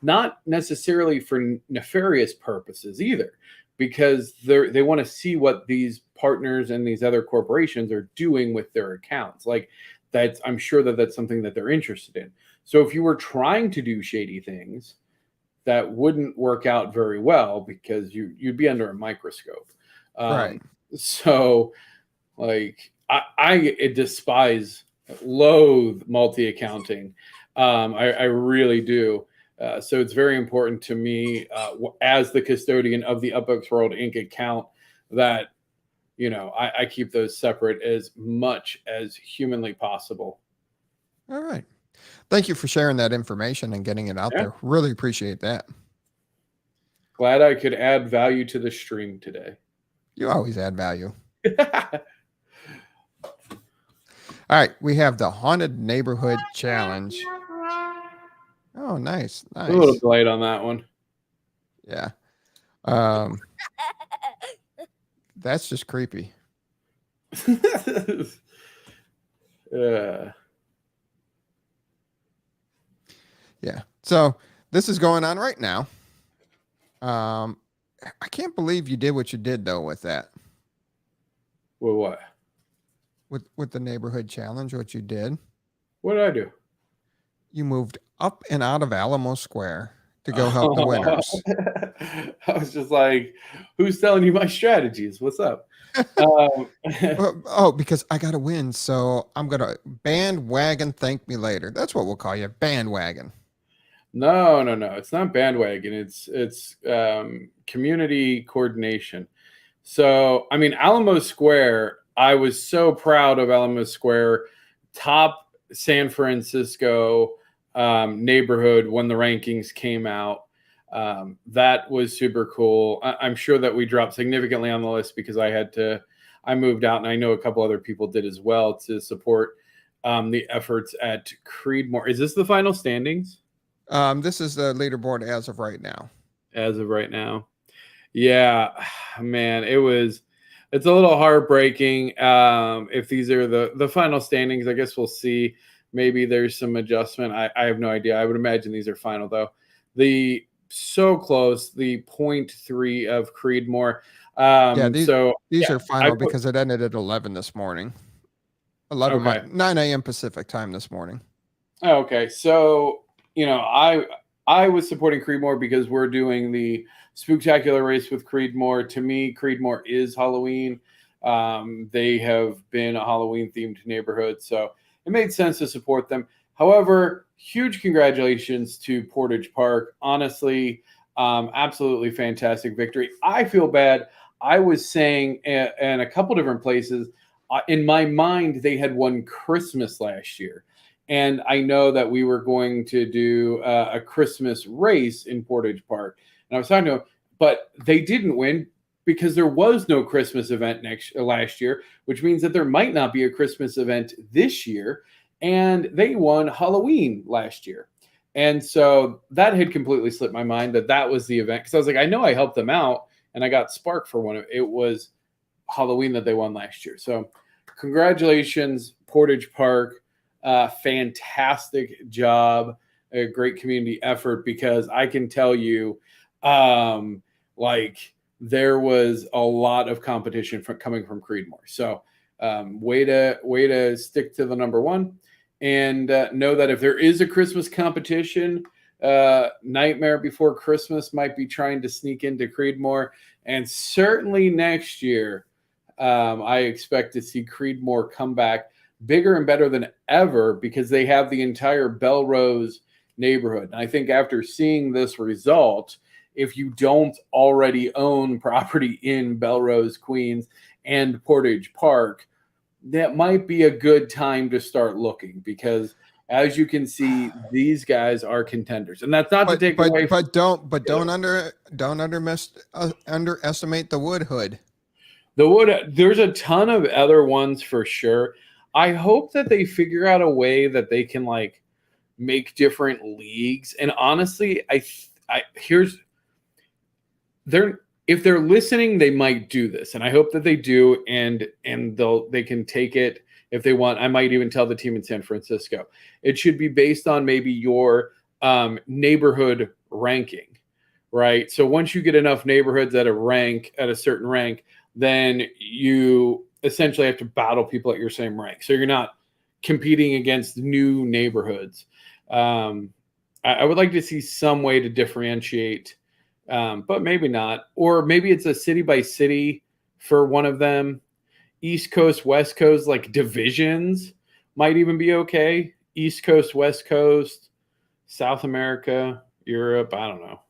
S3: Not necessarily for nefarious purposes either, because they want to see what these partners and these other corporations are doing with their accounts. I'm sure that's something that they're interested in. So if you were trying to do shady things, that wouldn't work out very well because you'd be under a microscope.
S2: right.
S3: So I loathe multi-accounting. I really do. So it's very important to me as the custodian of the UPX World Inc. account that, I keep those separate as much as humanly possible.
S2: All right. Thank you for sharing that information and getting it out there. Really appreciate that.
S3: Glad I could add value to the stream today.
S2: You always add value. All right, we have the Haunted Neighborhood Challenge. Oh, nice.
S3: A little light on that one.
S2: Yeah. That's just creepy. Yeah. So this is going on right now. I can't believe you did what you did though with that.
S3: Well, what?
S2: With the neighborhood challenge, what you did.
S3: What did I do?
S2: You moved up and out of Alamo Square to go help the winners.
S3: I was just like, who's telling you my strategies? What's up?
S2: Because I got to win. So I'm going to bandwagon ThankMeLater. That's what we'll call you. Bandwagon.
S3: No. It's not bandwagon. It's community coordination. So, Alamo Square, I was so proud of Alamo Square, top San Francisco neighborhood when the rankings came out. That was super cool. I'm sure that we dropped significantly on the list because I moved out, and I know a couple other people did as well to support the efforts at Creedmoor. Is this the final standings?
S2: This is the leaderboard as of right now.
S3: As of right now. Yeah, man, it's a little heartbreaking. If these are the final standings, I guess we'll see. Maybe there's some adjustment. I have no idea. I would imagine these are final though. So close, the 0.3 of Creedmoor.
S2: These are final because it ended at 11 this morning. 9 a.m. Pacific time this morning.
S3: Okay. So, I was supporting Creedmoor because we're doing the Spooktacular race with Creedmoor. To me, Creedmoor is Halloween. They have been a Halloween themed neighborhood, so it made sense to support them. However, huge congratulations to Portage Park. Honestly, absolutely fantastic victory. I feel bad. I was saying in a couple different places, in my mind, they had won Christmas last year. And I know that we were going to do a Christmas race in Portage Park. And I was talking to them, but they didn't win because there was no Christmas event last year, which means that there might not be a Christmas event this year. And they won Halloween last year. And so that had completely slipped my mind that was the event. Because I was like, I know I helped them out and I got sparked for one. It was Halloween that they won last year. So congratulations, Portage Park. Fantastic job. A great community effort, because I can tell you, there was a lot of competition coming from Creedmoor. So way to stick to the number one. And know that if there is a Christmas competition, Nightmare Before Christmas might be trying to sneak into Creedmoor. And certainly next year, I expect to see Creedmoor come back bigger and better than ever because they have the entire Belrose neighborhood. And I think after seeing this result, if you don't already own property in Belrose, Queens, and Portage Park, that might be a good time to start looking because as you can see, these guys are contenders. And that's not to take away from
S2: don't underestimate the Wood Hood.
S3: The Wood, there's a ton of other ones for sure. I hope that they figure out a way that they can like make different leagues. And honestly, if they're listening, they might do this. And I hope that they do and they can take it if they want. I might even tell the team in San Francisco. It should be based on maybe your neighborhood ranking, right? So once you get enough neighborhoods at a certain rank, then you essentially have to battle people at your same rank. So you're not competing against new neighborhoods. I would like to see some way to differentiate, but maybe not. Or maybe it's a city by city for one of them. East Coast, West Coast, like divisions might even be okay. East Coast, West Coast, South America, Europe, I don't know.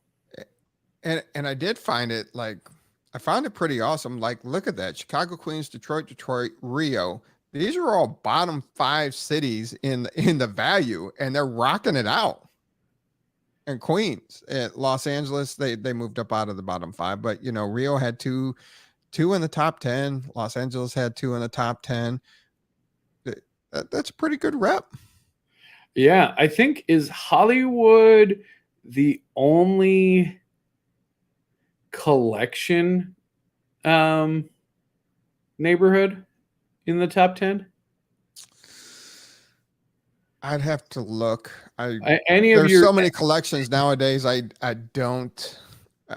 S2: And I did find it I found it pretty awesome. Like, look at that. Chicago, Queens, Detroit, Rio. These are all bottom 5 cities in the value, and they're rocking it out. And Queens, Los Angeles, they moved up out of the bottom 5, but Rio had two in the top 10. Los Angeles had 2 in the top 10. That's a pretty good rep.
S3: Yeah, I think is Hollywood the only collection neighborhood in the top 10?
S2: I'd have to look.
S3: There's
S2: so many collections nowadays. I don't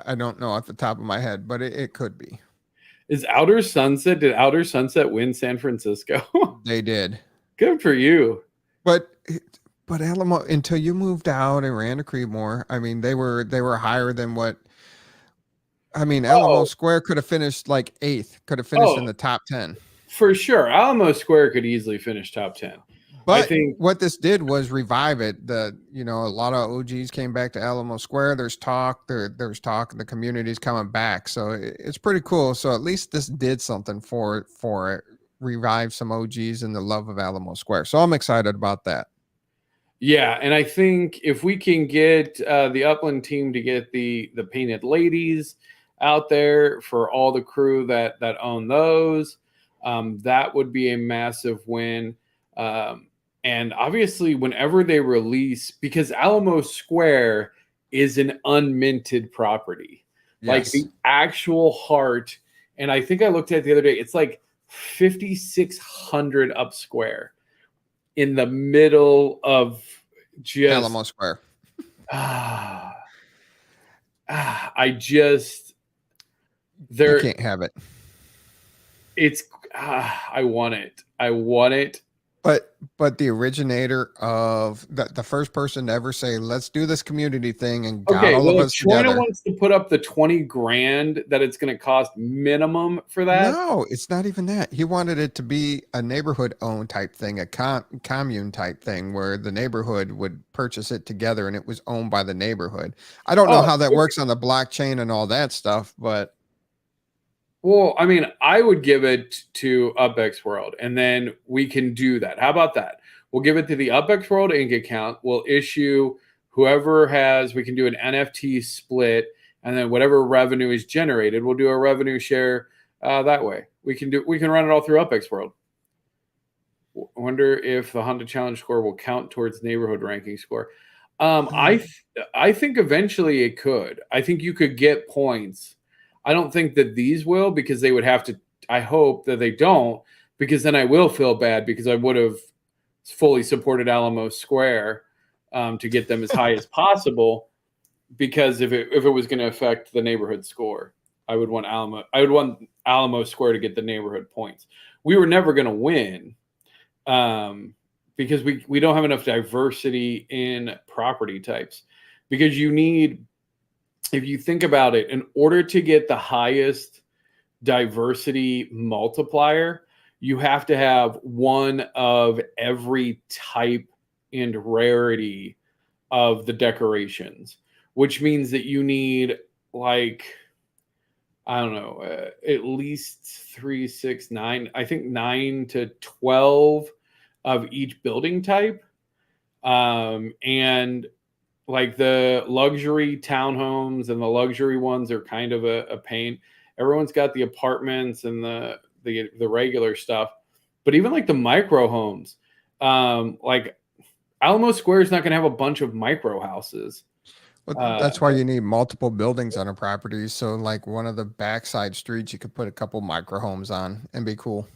S2: know off the top of my head, but it could be.
S3: Did Outer Sunset win San Francisco?
S2: They did.
S3: Good for you.
S2: But Alamo, until you moved out and ran to Creedmoor, I mean, they were higher than what. I mean, Alamo Square could have finished like 8th, could have finished in the top 10.
S3: For sure. Alamo Square could easily finish top 10.
S2: But I think what this did was revive it. A lot of OGs came back to Alamo Square. There's talk, there's talk, and the community's coming back. So it's pretty cool. So at least this did something for it, revive some OGs and the love of Alamo Square. So I'm excited about that.
S3: Yeah, and I think if we can get the Upland team to get the painted ladies out there for all the crew that own those, that would be a massive win. And obviously, whenever they release, because Alamo Square is an unminted property, like the actual heart. And I think I looked at it the other day. It's like 5,600 up square in the middle of just
S2: Alamo Square.
S3: There,
S2: you can't have it.
S3: It's I want it.
S2: But the originator of the first person to ever say, let's do this community thing and got all of us
S3: China
S2: together.
S3: wants to put up the $20,000 that it's going to cost minimum for that.
S2: No, it's not even that. He wanted it to be a neighborhood owned type thing, a commune type thing where the neighborhood would purchase it together and it was owned by the neighborhood. I don't know how that works on the blockchain and all that stuff, but.
S3: Well, I mean, I would give it to UPX World, and then we can do that. How about that? We'll give it to the UPX World Inc. account. We'll issue whoever we can do an NFT split, and then whatever revenue is generated, we'll do a revenue share that way. We can run it all through UPX World. I wonder if the Honda Challenge score will count towards neighborhood ranking score. I think eventually it could. I think you could get points. I don't think that these will, because they would have to. I hope that they don't, because then I will feel bad because I would have fully supported Alamo Square to get them as high as possible. Because if it was going to affect the neighborhood score, I would want Alamo Square to get the neighborhood points. We were never going to win because we don't have enough diversity in property types. because you need, if you think about it, in order to get the highest diversity multiplier, you have to have one of every type and rarity of the decorations, which means that you need like, I don't know, at least 3, 6, 9, I think 9 to 12 of each building type. And like the luxury townhomes and the luxury ones are kind of a pain. Everyone's got the apartments and the regular stuff, but even like the micro homes, like Alamo Square is not going to have a bunch of micro houses.
S2: Well, that's why you need multiple buildings on a property. So like one of the backside streets, you could put a couple micro homes on and be cool.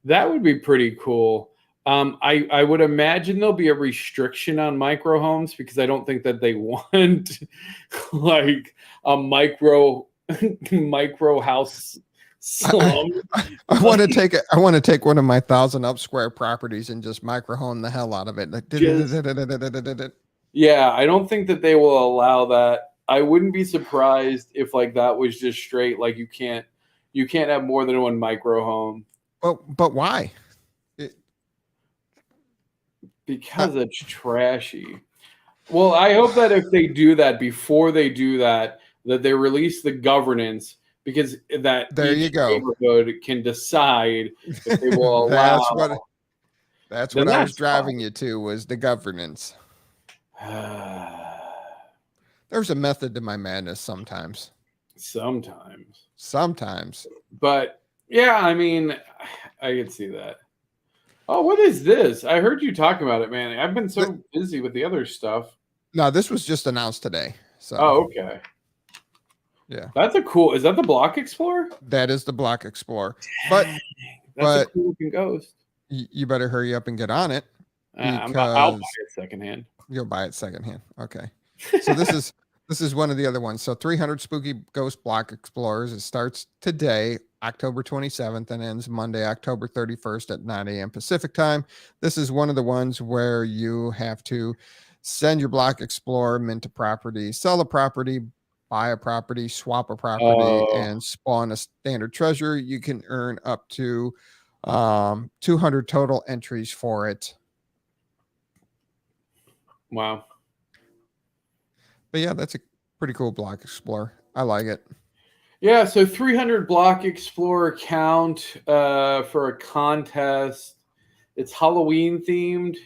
S3: That would be pretty cool. I would imagine there'll be a restriction on micro homes because I don't think that they want like a micro house slum.
S2: I want to take it. I want to take one of my 1,000 up square properties and just micro home the hell out of it. Like,
S3: yeah, I don't think that they will allow that. I wouldn't be surprised if like that was just straight like you can't have more than one micro home.
S2: Well, but why?
S3: Because it's trashy. Well, I hope that if they do that, before they do that, that they release the governance, because that
S2: there you go.
S3: Neighborhood can decide if they will allow.
S2: That's what I was driving you to, was the governance. There's a method to my madness sometimes. Sometimes.
S3: But yeah, I mean, I could see that. Oh, what is this? I heard you talking about it, man. I've been so busy with the other stuff.
S2: No, this was just announced today. So.
S3: Oh, okay.
S2: Yeah.
S3: That's a cool. Is that the Block Explorer?
S2: That is the Block Explorer.
S3: Dang, that's a cool looking ghost.
S2: You better hurry up and get on it.
S3: I'll buy it secondhand.
S2: You'll buy it secondhand. Okay. So this is one of the other ones. So 300 Spooky Ghost Block Explorers. It starts today, October 27th, and ends Monday, October 31st at 9 a.m. Pacific time. This is one of the ones where you have to send your Block Explorer, mint a property, sell a property, buy a property, swap a property, and spawn a standard treasure. You can earn up to 200 total entries for it.
S3: Wow.
S2: But yeah, that's a pretty cool Block Explorer. I like it.
S3: Yeah, so 300 Block Explorer count for a contest. It's Halloween themed.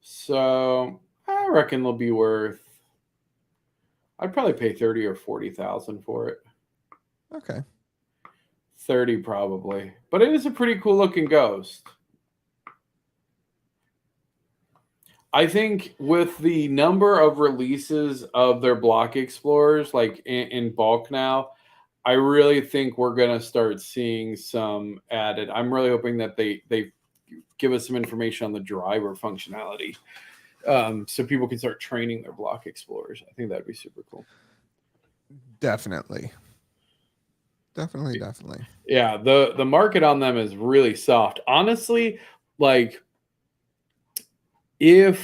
S3: So I reckon they'll be worth, I'd probably pay 30 or 40,000 for it.
S2: Okay.
S3: 30 probably. But it is a pretty cool looking ghost. I think with the number of releases of their Block Explorers, like in bulk now, I really think we're going to start seeing some added. I'm really hoping that they give us some information on the driver functionality, so people can start training their Block Explorers. I think that'd be super cool.
S2: Definitely.
S3: Yeah, the market on them is really soft. Honestly, like and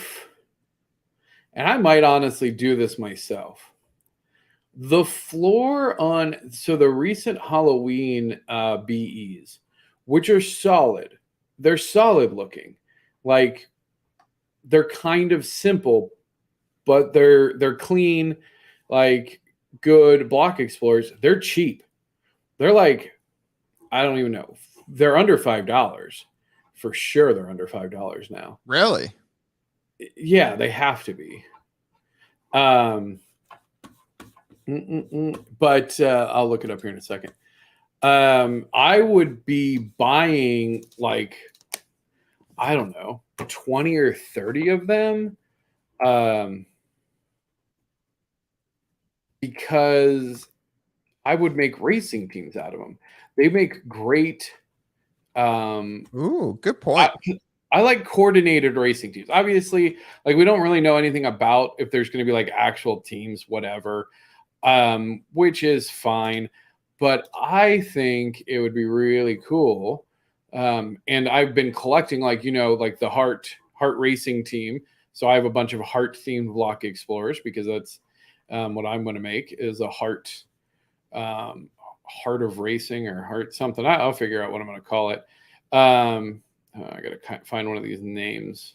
S3: I might honestly do this myself. The floor on, so the recent Halloween BEs, which are solid, they're solid looking. Like they're kind of simple, but they're clean, like good Block Explorers. They're cheap. They're like, I don't even know. They're under $5. For sure they're under $5 now.
S2: Really?
S3: Yeah, they have to be. But I'll look it up here in a second. I would be buying like, I don't know, 20 or 30 of them. Because I would make racing teams out of them. They make great.
S2: Ooh, good point.
S3: I like coordinated racing teams. Obviously, like we don't really know anything about if there's going to be like actual teams, whatever, which is fine. But I think it would be really cool. And I've been collecting like the Heart Racing team. So I have a bunch of heart themed block explorers because that's what I'm going to make is a heart of racing or heart something. I'll figure out what I'm going to call it. I got to find one of these names.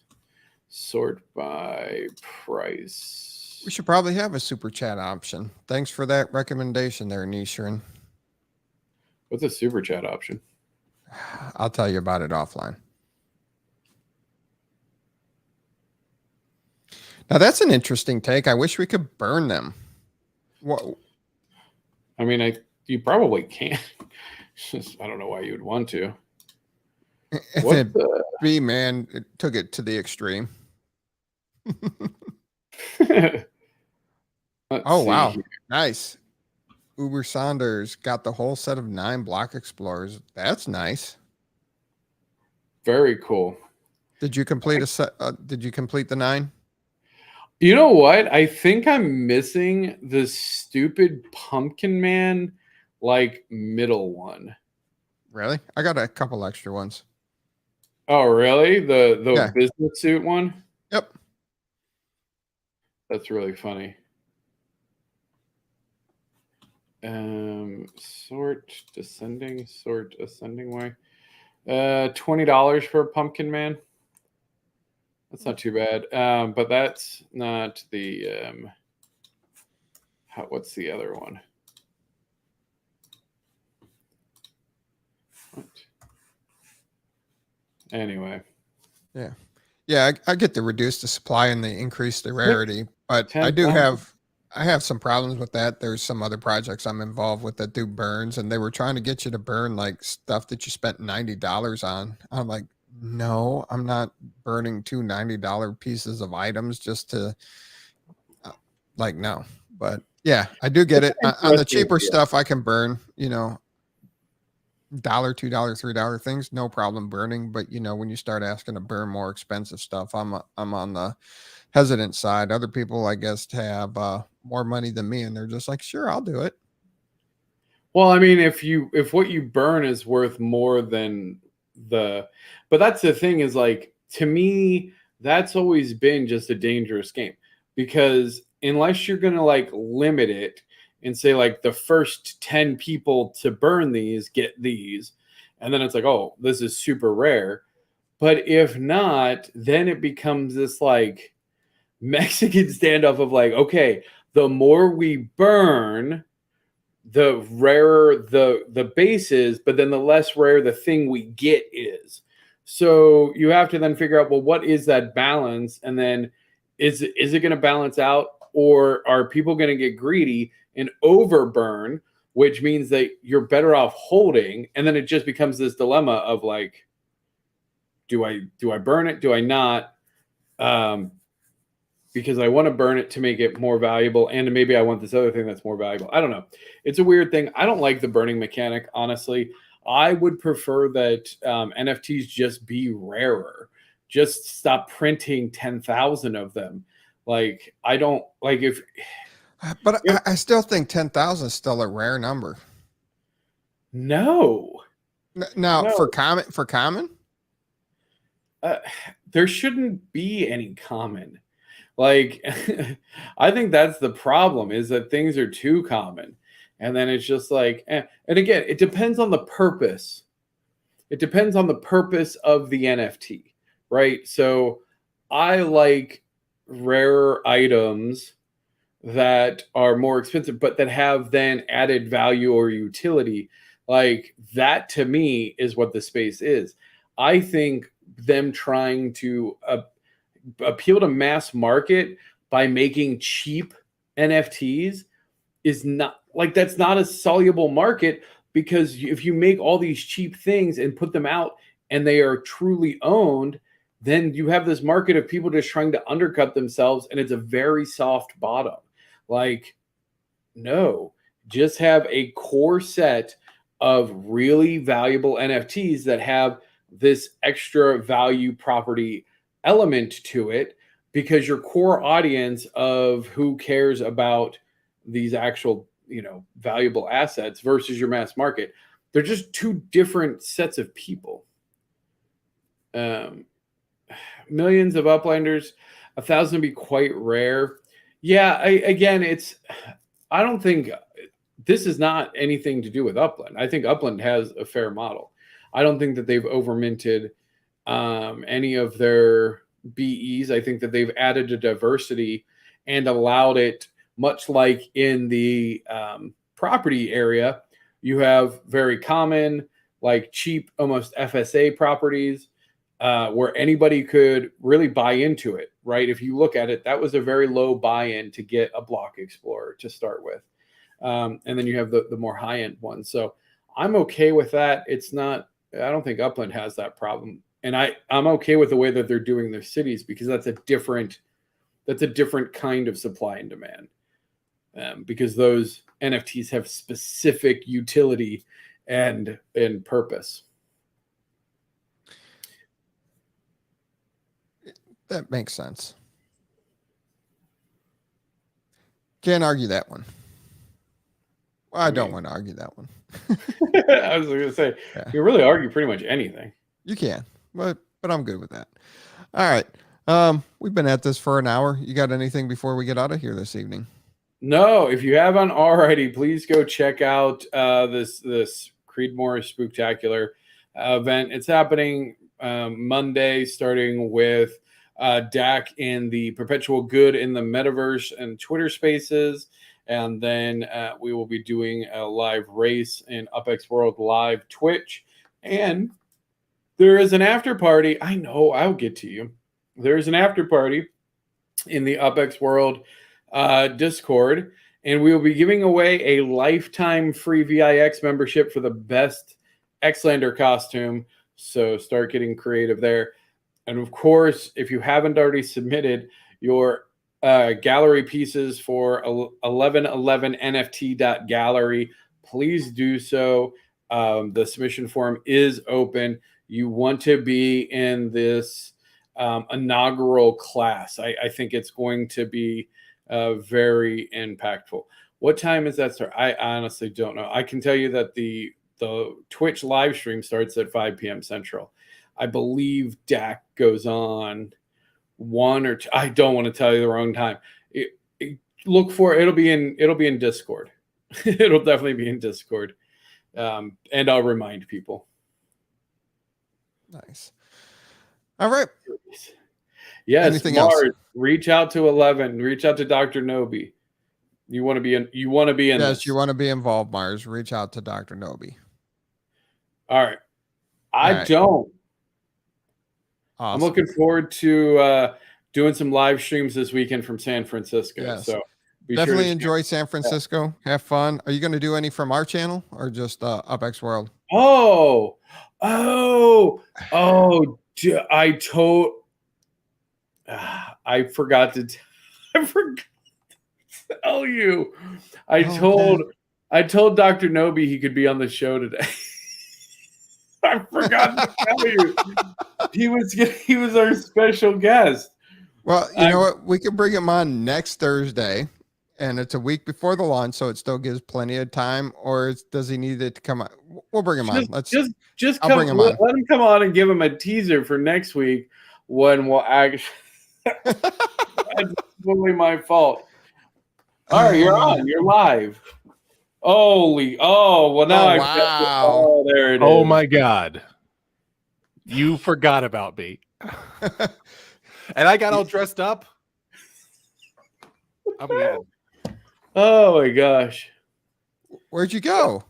S3: Sort by price.
S2: We should probably have a super chat option. Thanks for that recommendation there, Nisharin.
S3: What's a super chat option?
S2: I'll tell you about it offline. Now that's an interesting take. I wish we could burn them. What?
S3: I mean, you probably can. I don't know why you would want to.
S2: Man, it took it to the extreme. Oh, wow. Here. Nice. Uber Saunders got the whole set of 9 block explorers. That's nice.
S3: Very cool.
S2: Did you complete did you complete the 9?
S3: You know what? I think I'm missing the stupid Pumpkin Man, like middle one.
S2: Really? I got a couple extra ones.
S3: Oh, really? The business suit one?
S2: Yep.
S3: That's really funny. Sort ascending way. $20 for a Pumpkin Man. That's not too bad. But that's not the what's the other one? What? Anyway.
S2: Yeah. Yeah, I get to reduce the supply and the increase the rarity, but I have some problems with that. There's some other projects I'm involved with that do burns, and they were trying to get you to burn like stuff that you spent $90 on. I'm like, no, I'm not burning two $90 pieces of items just to no. But yeah, I do get it. On the cheaper stuff, I can burn, $1, $2, $3 things, no problem burning. But when you start asking to burn more expensive stuff, I'm on the hesitant side. Other people, I guess, have more money than me, and they're just like, sure, I'll do it.
S3: Well, I mean, if what you burn is worth more than but that's the thing is, like, to me, that's always been just a dangerous game, because unless you're going to like limit it and say like the first 10 people to burn these get these, and then it's like, oh, this is super rare. But if not, then it becomes this like Mexican standoff of like, okay, the more we burn, the rarer the base is, but then the less rare the thing we get is. So you have to then figure out, well, what is that balance? And then is it going to balance out, or are people going to get greedy and overburn, which means that you're better off holding? And then it just becomes this dilemma of like, do I burn it? Do I not? Because I want to burn it to make it more valuable, and maybe I want this other thing that's more valuable. I don't know. It's a weird thing. I don't like the burning mechanic, honestly. I would prefer that NFTs just be rarer. Just stop printing 10,000 of them. Like, I don't like if.
S2: But I still think 10,000 is still a rare number.
S3: No.
S2: Now, no. For common,
S3: there shouldn't be any common. Like, I think that's the problem, is that things are too common. And then it's just like, And again, it depends on the purpose. It depends on the purpose of the NFT, right? So I like rare items that are more expensive, but that have then added value or utility. Like, that to me is what the space is. I think them trying to appeal to mass market by making cheap NFTs is not like, that's not a soluble market, because if you make all these cheap things and put them out and they are truly owned, then you have this market of people just trying to undercut themselves, and it's a very soft bottom. Like, no, just have a core set of really valuable NFTs that have this extra value property element to it, because your core audience of who cares about these actual, valuable assets versus your mass market, they're just two different sets of people. Millions of Uplanders. 1,000 would be quite rare. Yeah, I don't think this is not anything to do with Upland. I think Upland has a fair model. I don't think that they've over-minted any of their BEs. I think that they've added a diversity and allowed it, much like in the property area, you have very common, like cheap, almost FSA properties where anybody could really buy into it, right? If you look at it, that was a very low buy-in to get a block explorer to start with. And then you have the more high-end ones. So I'm okay with that. It's not, I don't think Upland has that problem. And I'm okay with the way that they're doing their cities, because that's a different kind of supply and demand. Because those NFTs have specific utility and purpose.
S2: That makes sense. Can't argue that one. Well, I don't want to argue that one.
S3: I was going to say, yeah. You really argue pretty much anything.
S2: You can, but I'm good with that. All right. We've been at this for an hour. You got anything before we get out of here this evening?
S3: No, if you haven't already, please go check out this Creedmoor Spooktacular event. It's happening Monday, starting with Dak in the Perpetual Good in the Metaverse and Twitter Spaces. And then we will be doing a live race in UPX World live Twitch. And there is an after party. I know, I'll get to you. There's an after party in the UPX World Discord. And we will be giving away a lifetime free VIX membership for the best Xlander costume. So start getting creative there. And of course, if you haven't already submitted your gallery pieces for 1111nft.gallery, please do so. The submission form is open. You want to be in this inaugural class. I think it's going to be very impactful. What time is that start? I honestly don't know. I can tell you that the Twitch live stream starts at 5 p.m. Central. I believe Dak goes on 1 or 2. I don't want to tell you the wrong time. Look for it. It'll be in Discord. It'll definitely be in Discord. And I'll remind people.
S2: Nice. All right.
S3: Yes.
S2: Anything
S3: Mars,
S2: else?
S3: reach out to 11. Reach out to Dr. Nobi. You want to be in. You want to be in.
S2: Yes,
S3: this.
S2: you want to be involved, Mars. Reach out to Dr. Nobi.
S3: All right. I don't. Awesome. I'm looking forward to doing some live streams this weekend from San Francisco.
S2: Yes.
S3: So
S2: definitely enjoy San Francisco. Have fun. Are you going to do any from our channel or just UPX World?
S3: I forgot to tell you. I told Dr. Nobi he could be on the show today. I forgot to tell you. He was our special guest.
S2: Well, you know what? We can bring him on next Thursday, and it's a week before the launch, so it still gives plenty of time. Or does he need it to come on? We'll bring him on.
S3: I'll bring him on. Let him come on and give him a teaser for next week when we'll actually. That's totally my fault. All right, you're on. You're live. Wow. Oh, there it is.
S4: Oh my God. You forgot about me. And I got all dressed up. I'm leaving.
S3: Oh my gosh.
S2: Where'd you go?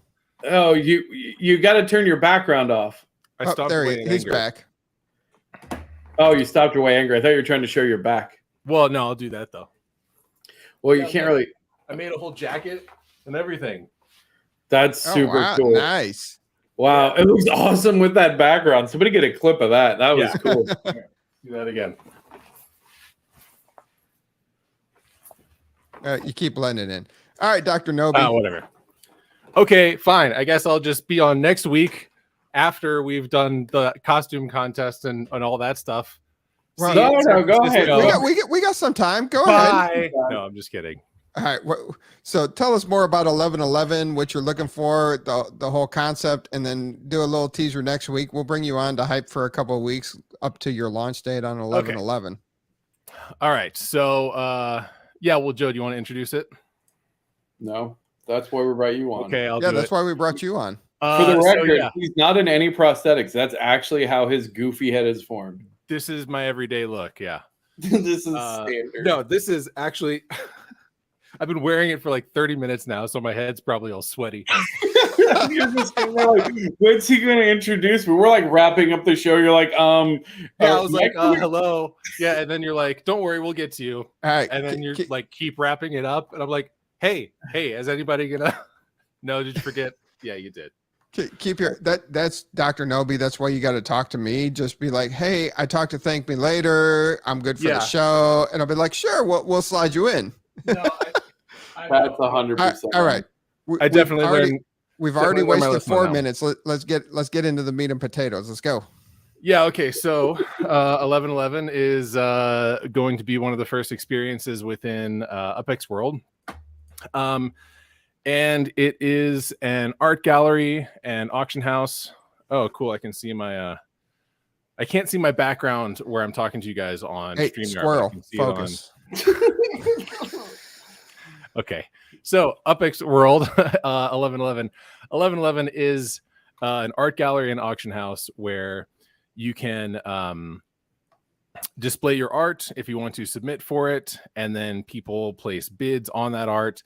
S3: Oh, you got to turn your background off.
S4: I stopped.
S2: There he's back.
S3: Oh, you stopped your way angry. I thought you were trying to show your back.
S4: Well, no, I'll do that though.
S3: Well, you can't really.
S4: I made a whole jacket and everything.
S3: That's super cool.
S2: Nice.
S3: Wow, it looks awesome with that background. Somebody get a clip of that. That was cool.
S4: Do that again.
S2: You keep blending in. All right, Dr. Nobi.
S4: Whatever. Okay, fine. I guess I'll just be on next week after we've done the costume contest and all that stuff.
S2: Well,
S3: no, go ahead.
S2: We got some time. Go ahead.
S4: No, I'm just kidding.
S2: All right. So tell us more about 1111, what you're looking for, the whole concept, and then do a little teaser next week. We'll bring you on to hype for a couple of weeks up to your launch date on 1111.
S4: All right. So, yeah. Well, Joe, do you want to introduce it?
S3: No, that's why we brought you on.
S4: Okay, I'll
S2: Yeah,
S4: do
S2: that's
S4: it.
S2: why we brought you on.
S3: For the
S4: So,
S3: record,
S4: yeah,
S3: he's not in any prosthetics. That's actually how his goofy head is formed.
S4: this is my everyday look. Yeah.
S3: This is standard.
S4: No, this is actually. I've been wearing it for like 30 minutes now, so my head's probably all sweaty.
S3: You're just sitting there like, what's he going to introduce me? We're like wrapping up the show. You're like,
S4: Yeah, I was like, hello. Yeah, and then you're like, don't worry, we'll get to you.
S2: All right.
S4: And then you're like, keep wrapping it up. And I'm like, hey, is anybody gonna no, did you forget? Yeah, you did.
S2: Keep your that's Dr. Noby. That's why you got to talk to me. Just be like, hey, I talked to ThankMeLater. I'm good for the show. And I'll be like, sure, we'll slide you in.
S4: No,
S3: that's 100%.
S2: All right.
S4: I definitely learned.
S2: We've already wasted 4 minutes. Let's get into the meat and potatoes. Let's go.
S4: Yeah. Okay. So 1111 is going to be one of the first experiences within UPX World. And it is an art gallery and auction house. Oh, cool. I can see my I can't see my background where I'm talking to you guys on StreamYard.
S2: Squirrel, focus.
S4: Okay. So UPX World 1111. 1111 is an art gallery and auction house where you can display your art if you want to submit for it, and then people place bids on that art,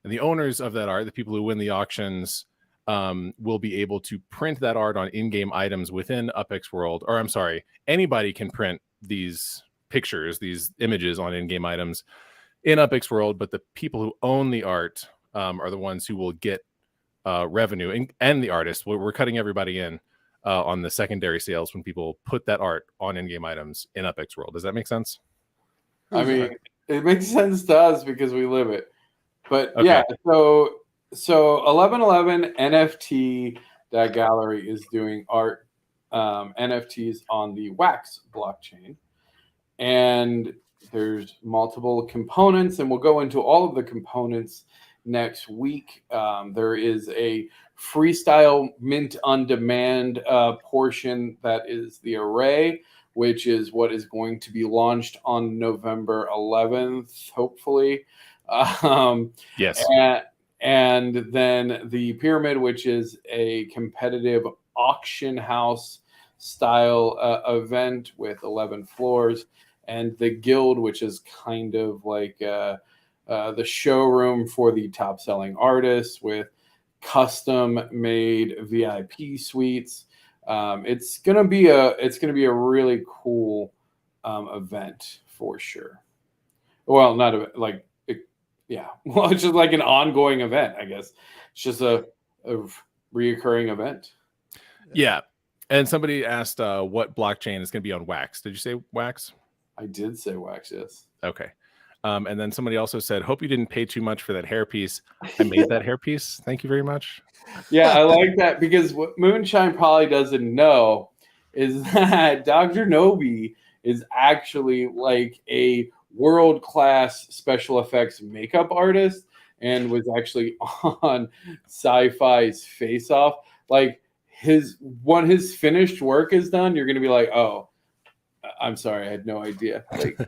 S4: and the owners of that art, the people who win the auctions, will be able to print that art on in-game items within UPX World. Or I'm sorry, anybody can print these pictures, these images on in-game items in UPX World, but the people who own the art are the ones who will get revenue, and the artists. We're cutting everybody in on the secondary sales when people put that art on in-game items in UPX World. Does that make sense?
S3: I mean, it makes sense to us because we live it. But
S4: Okay.
S3: yeah, so 1111 NFT, that gallery is doing art NFTs on the Wax blockchain. And there's multiple components, and we'll go into all of the components next week. There is a freestyle mint on demand portion that is the array, which is what is going to be launched on November 11th, hopefully.
S4: Yes.
S3: And then the pyramid, which is a competitive auction house style event with 11 floors, and the guild, which is kind of like the showroom for the top selling artists with custom made VIP suites. It's gonna be a really cool event for sure. Well, not like. Yeah, well, it's just like an ongoing event, I guess. It's just a reoccurring event.
S4: Yeah. And somebody asked what blockchain is going to be on Wax. Did you say Wax?
S3: I did say Wax, yes.
S4: Okay. And then somebody also said, hope you didn't pay too much for that hairpiece. I made that hairpiece. Thank you very much.
S3: Yeah, I like that, because what Moonshine probably doesn't know is that Dr. Noby is actually like a world-class special effects makeup artist and was actually on Sci-Fi's Face Off. Like when his finished work is done, you're gonna be like, oh, I'm sorry, I had no idea. Like,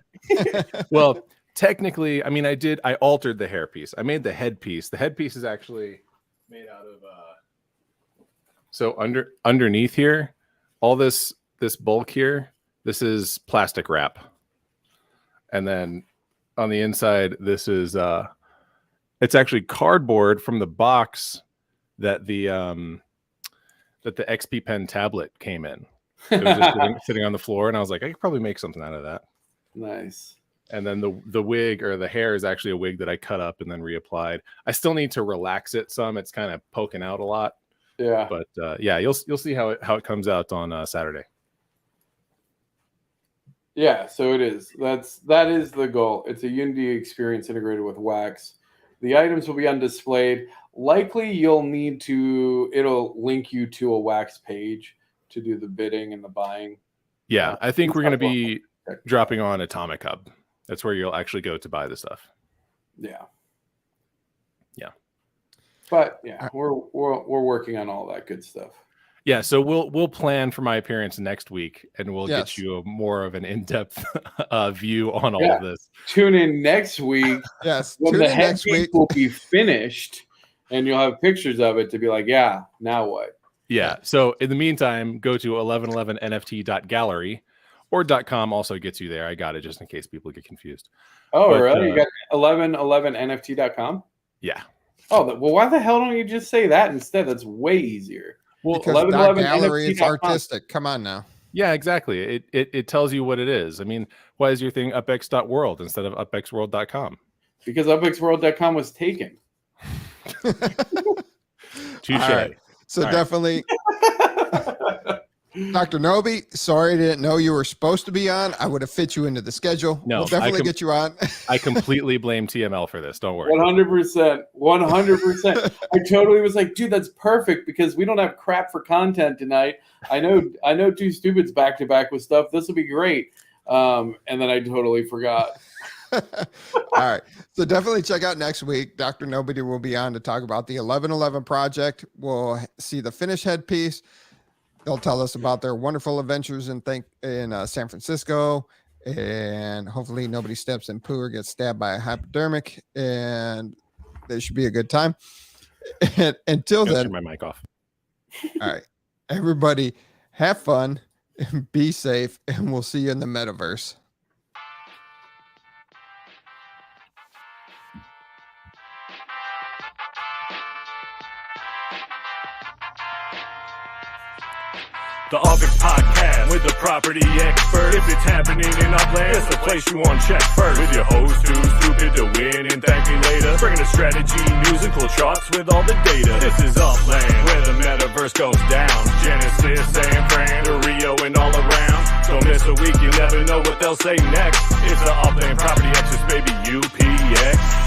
S4: well, technically, I mean, I altered the hairpiece. I made the headpiece. The headpiece is actually made out of so underneath here, all this bulk here, this is plastic wrap. And then on the inside, this is it's actually cardboard from the box that the XP Pen tablet came in. It was just sitting on the floor, and I was like, I could probably make something out of that.
S3: Nice.
S4: And then the wig, or the hair, is actually a wig that I cut up and then reapplied. I still need to relax it some. It's kind of poking out a lot.
S3: Yeah.
S4: But yeah, you'll see how it comes out on Saturday.
S3: Yeah, so it is. That is the goal. It's a Unity experience integrated with Wax. The items will be on display. Likely it'll link you to a Wax page to do the bidding and the buying.
S4: Yeah, I think we're going to be dropping on Atomic Hub. That's where you'll actually go to buy the stuff.
S3: Yeah.
S4: Yeah.
S3: But yeah, we're working on all that good stuff.
S4: Yeah, so we'll plan for my appearance next week, and we'll
S2: Yes.
S4: get you more of an in-depth view on all of this.
S3: Tune in next week
S2: Yes.
S3: when
S2: Tune
S3: the
S2: in next
S3: headpiece
S2: week.
S3: will be finished, and you'll have pictures of it to be like, yeah, now what?
S4: Yeah. So in the meantime, go to 1111nft.gallery or .com also gets you there. I got it just in case people get confused.
S3: Oh,
S4: But,
S3: really? You got 1111nft.com?
S4: Yeah.
S3: Oh, well, why the hell don't you just say that instead? That's way easier.
S4: Well,
S2: Because
S3: 1111
S2: gallery is
S3: NFT.com.
S2: artistic. Come on now.
S4: yeah, exactly. It tells you what it is. I mean, why is your thing upx.world instead of upxworld.com?
S3: Because upxworld.com was taken.
S4: Touche.
S2: All right. So
S4: All right.
S2: definitely, Dr. Noby, sorry I didn't know you were supposed to be on. I would have fit you into the schedule.
S4: No,
S2: we'll definitely get you on.
S4: I completely blame TML for this. Don't worry.
S3: 100%. 100%. I totally was like, dude, that's perfect because we don't have crap for content tonight. I know Two Stupids back to back with stuff. This will be great. And then I totally forgot.
S2: All right. So definitely check out next week. Dr. Nobody will be on to talk about the 1111 project. We'll see the finished headpiece. They'll tell us about their wonderful adventures in San Francisco. And hopefully nobody steps in poo or gets stabbed by a hypodermic. And there should be a good time. And until
S4: Go
S2: then,
S4: turn my mic off.
S2: all right. Everybody have fun and be safe. And we'll see you in the metaverse.
S1: The UPX Podcast with the property expert. If it's happening in Upland, it's the place you want to check first. With your host who's stupid to win and ThankMeLater. Bringing the strategy, news, and cool charts with all the data. This is Upland, where the metaverse goes down. Genesis, San Fran, to Rio, and all around. Don't miss a week, you never know what they'll say next. It's the Upland Property Expert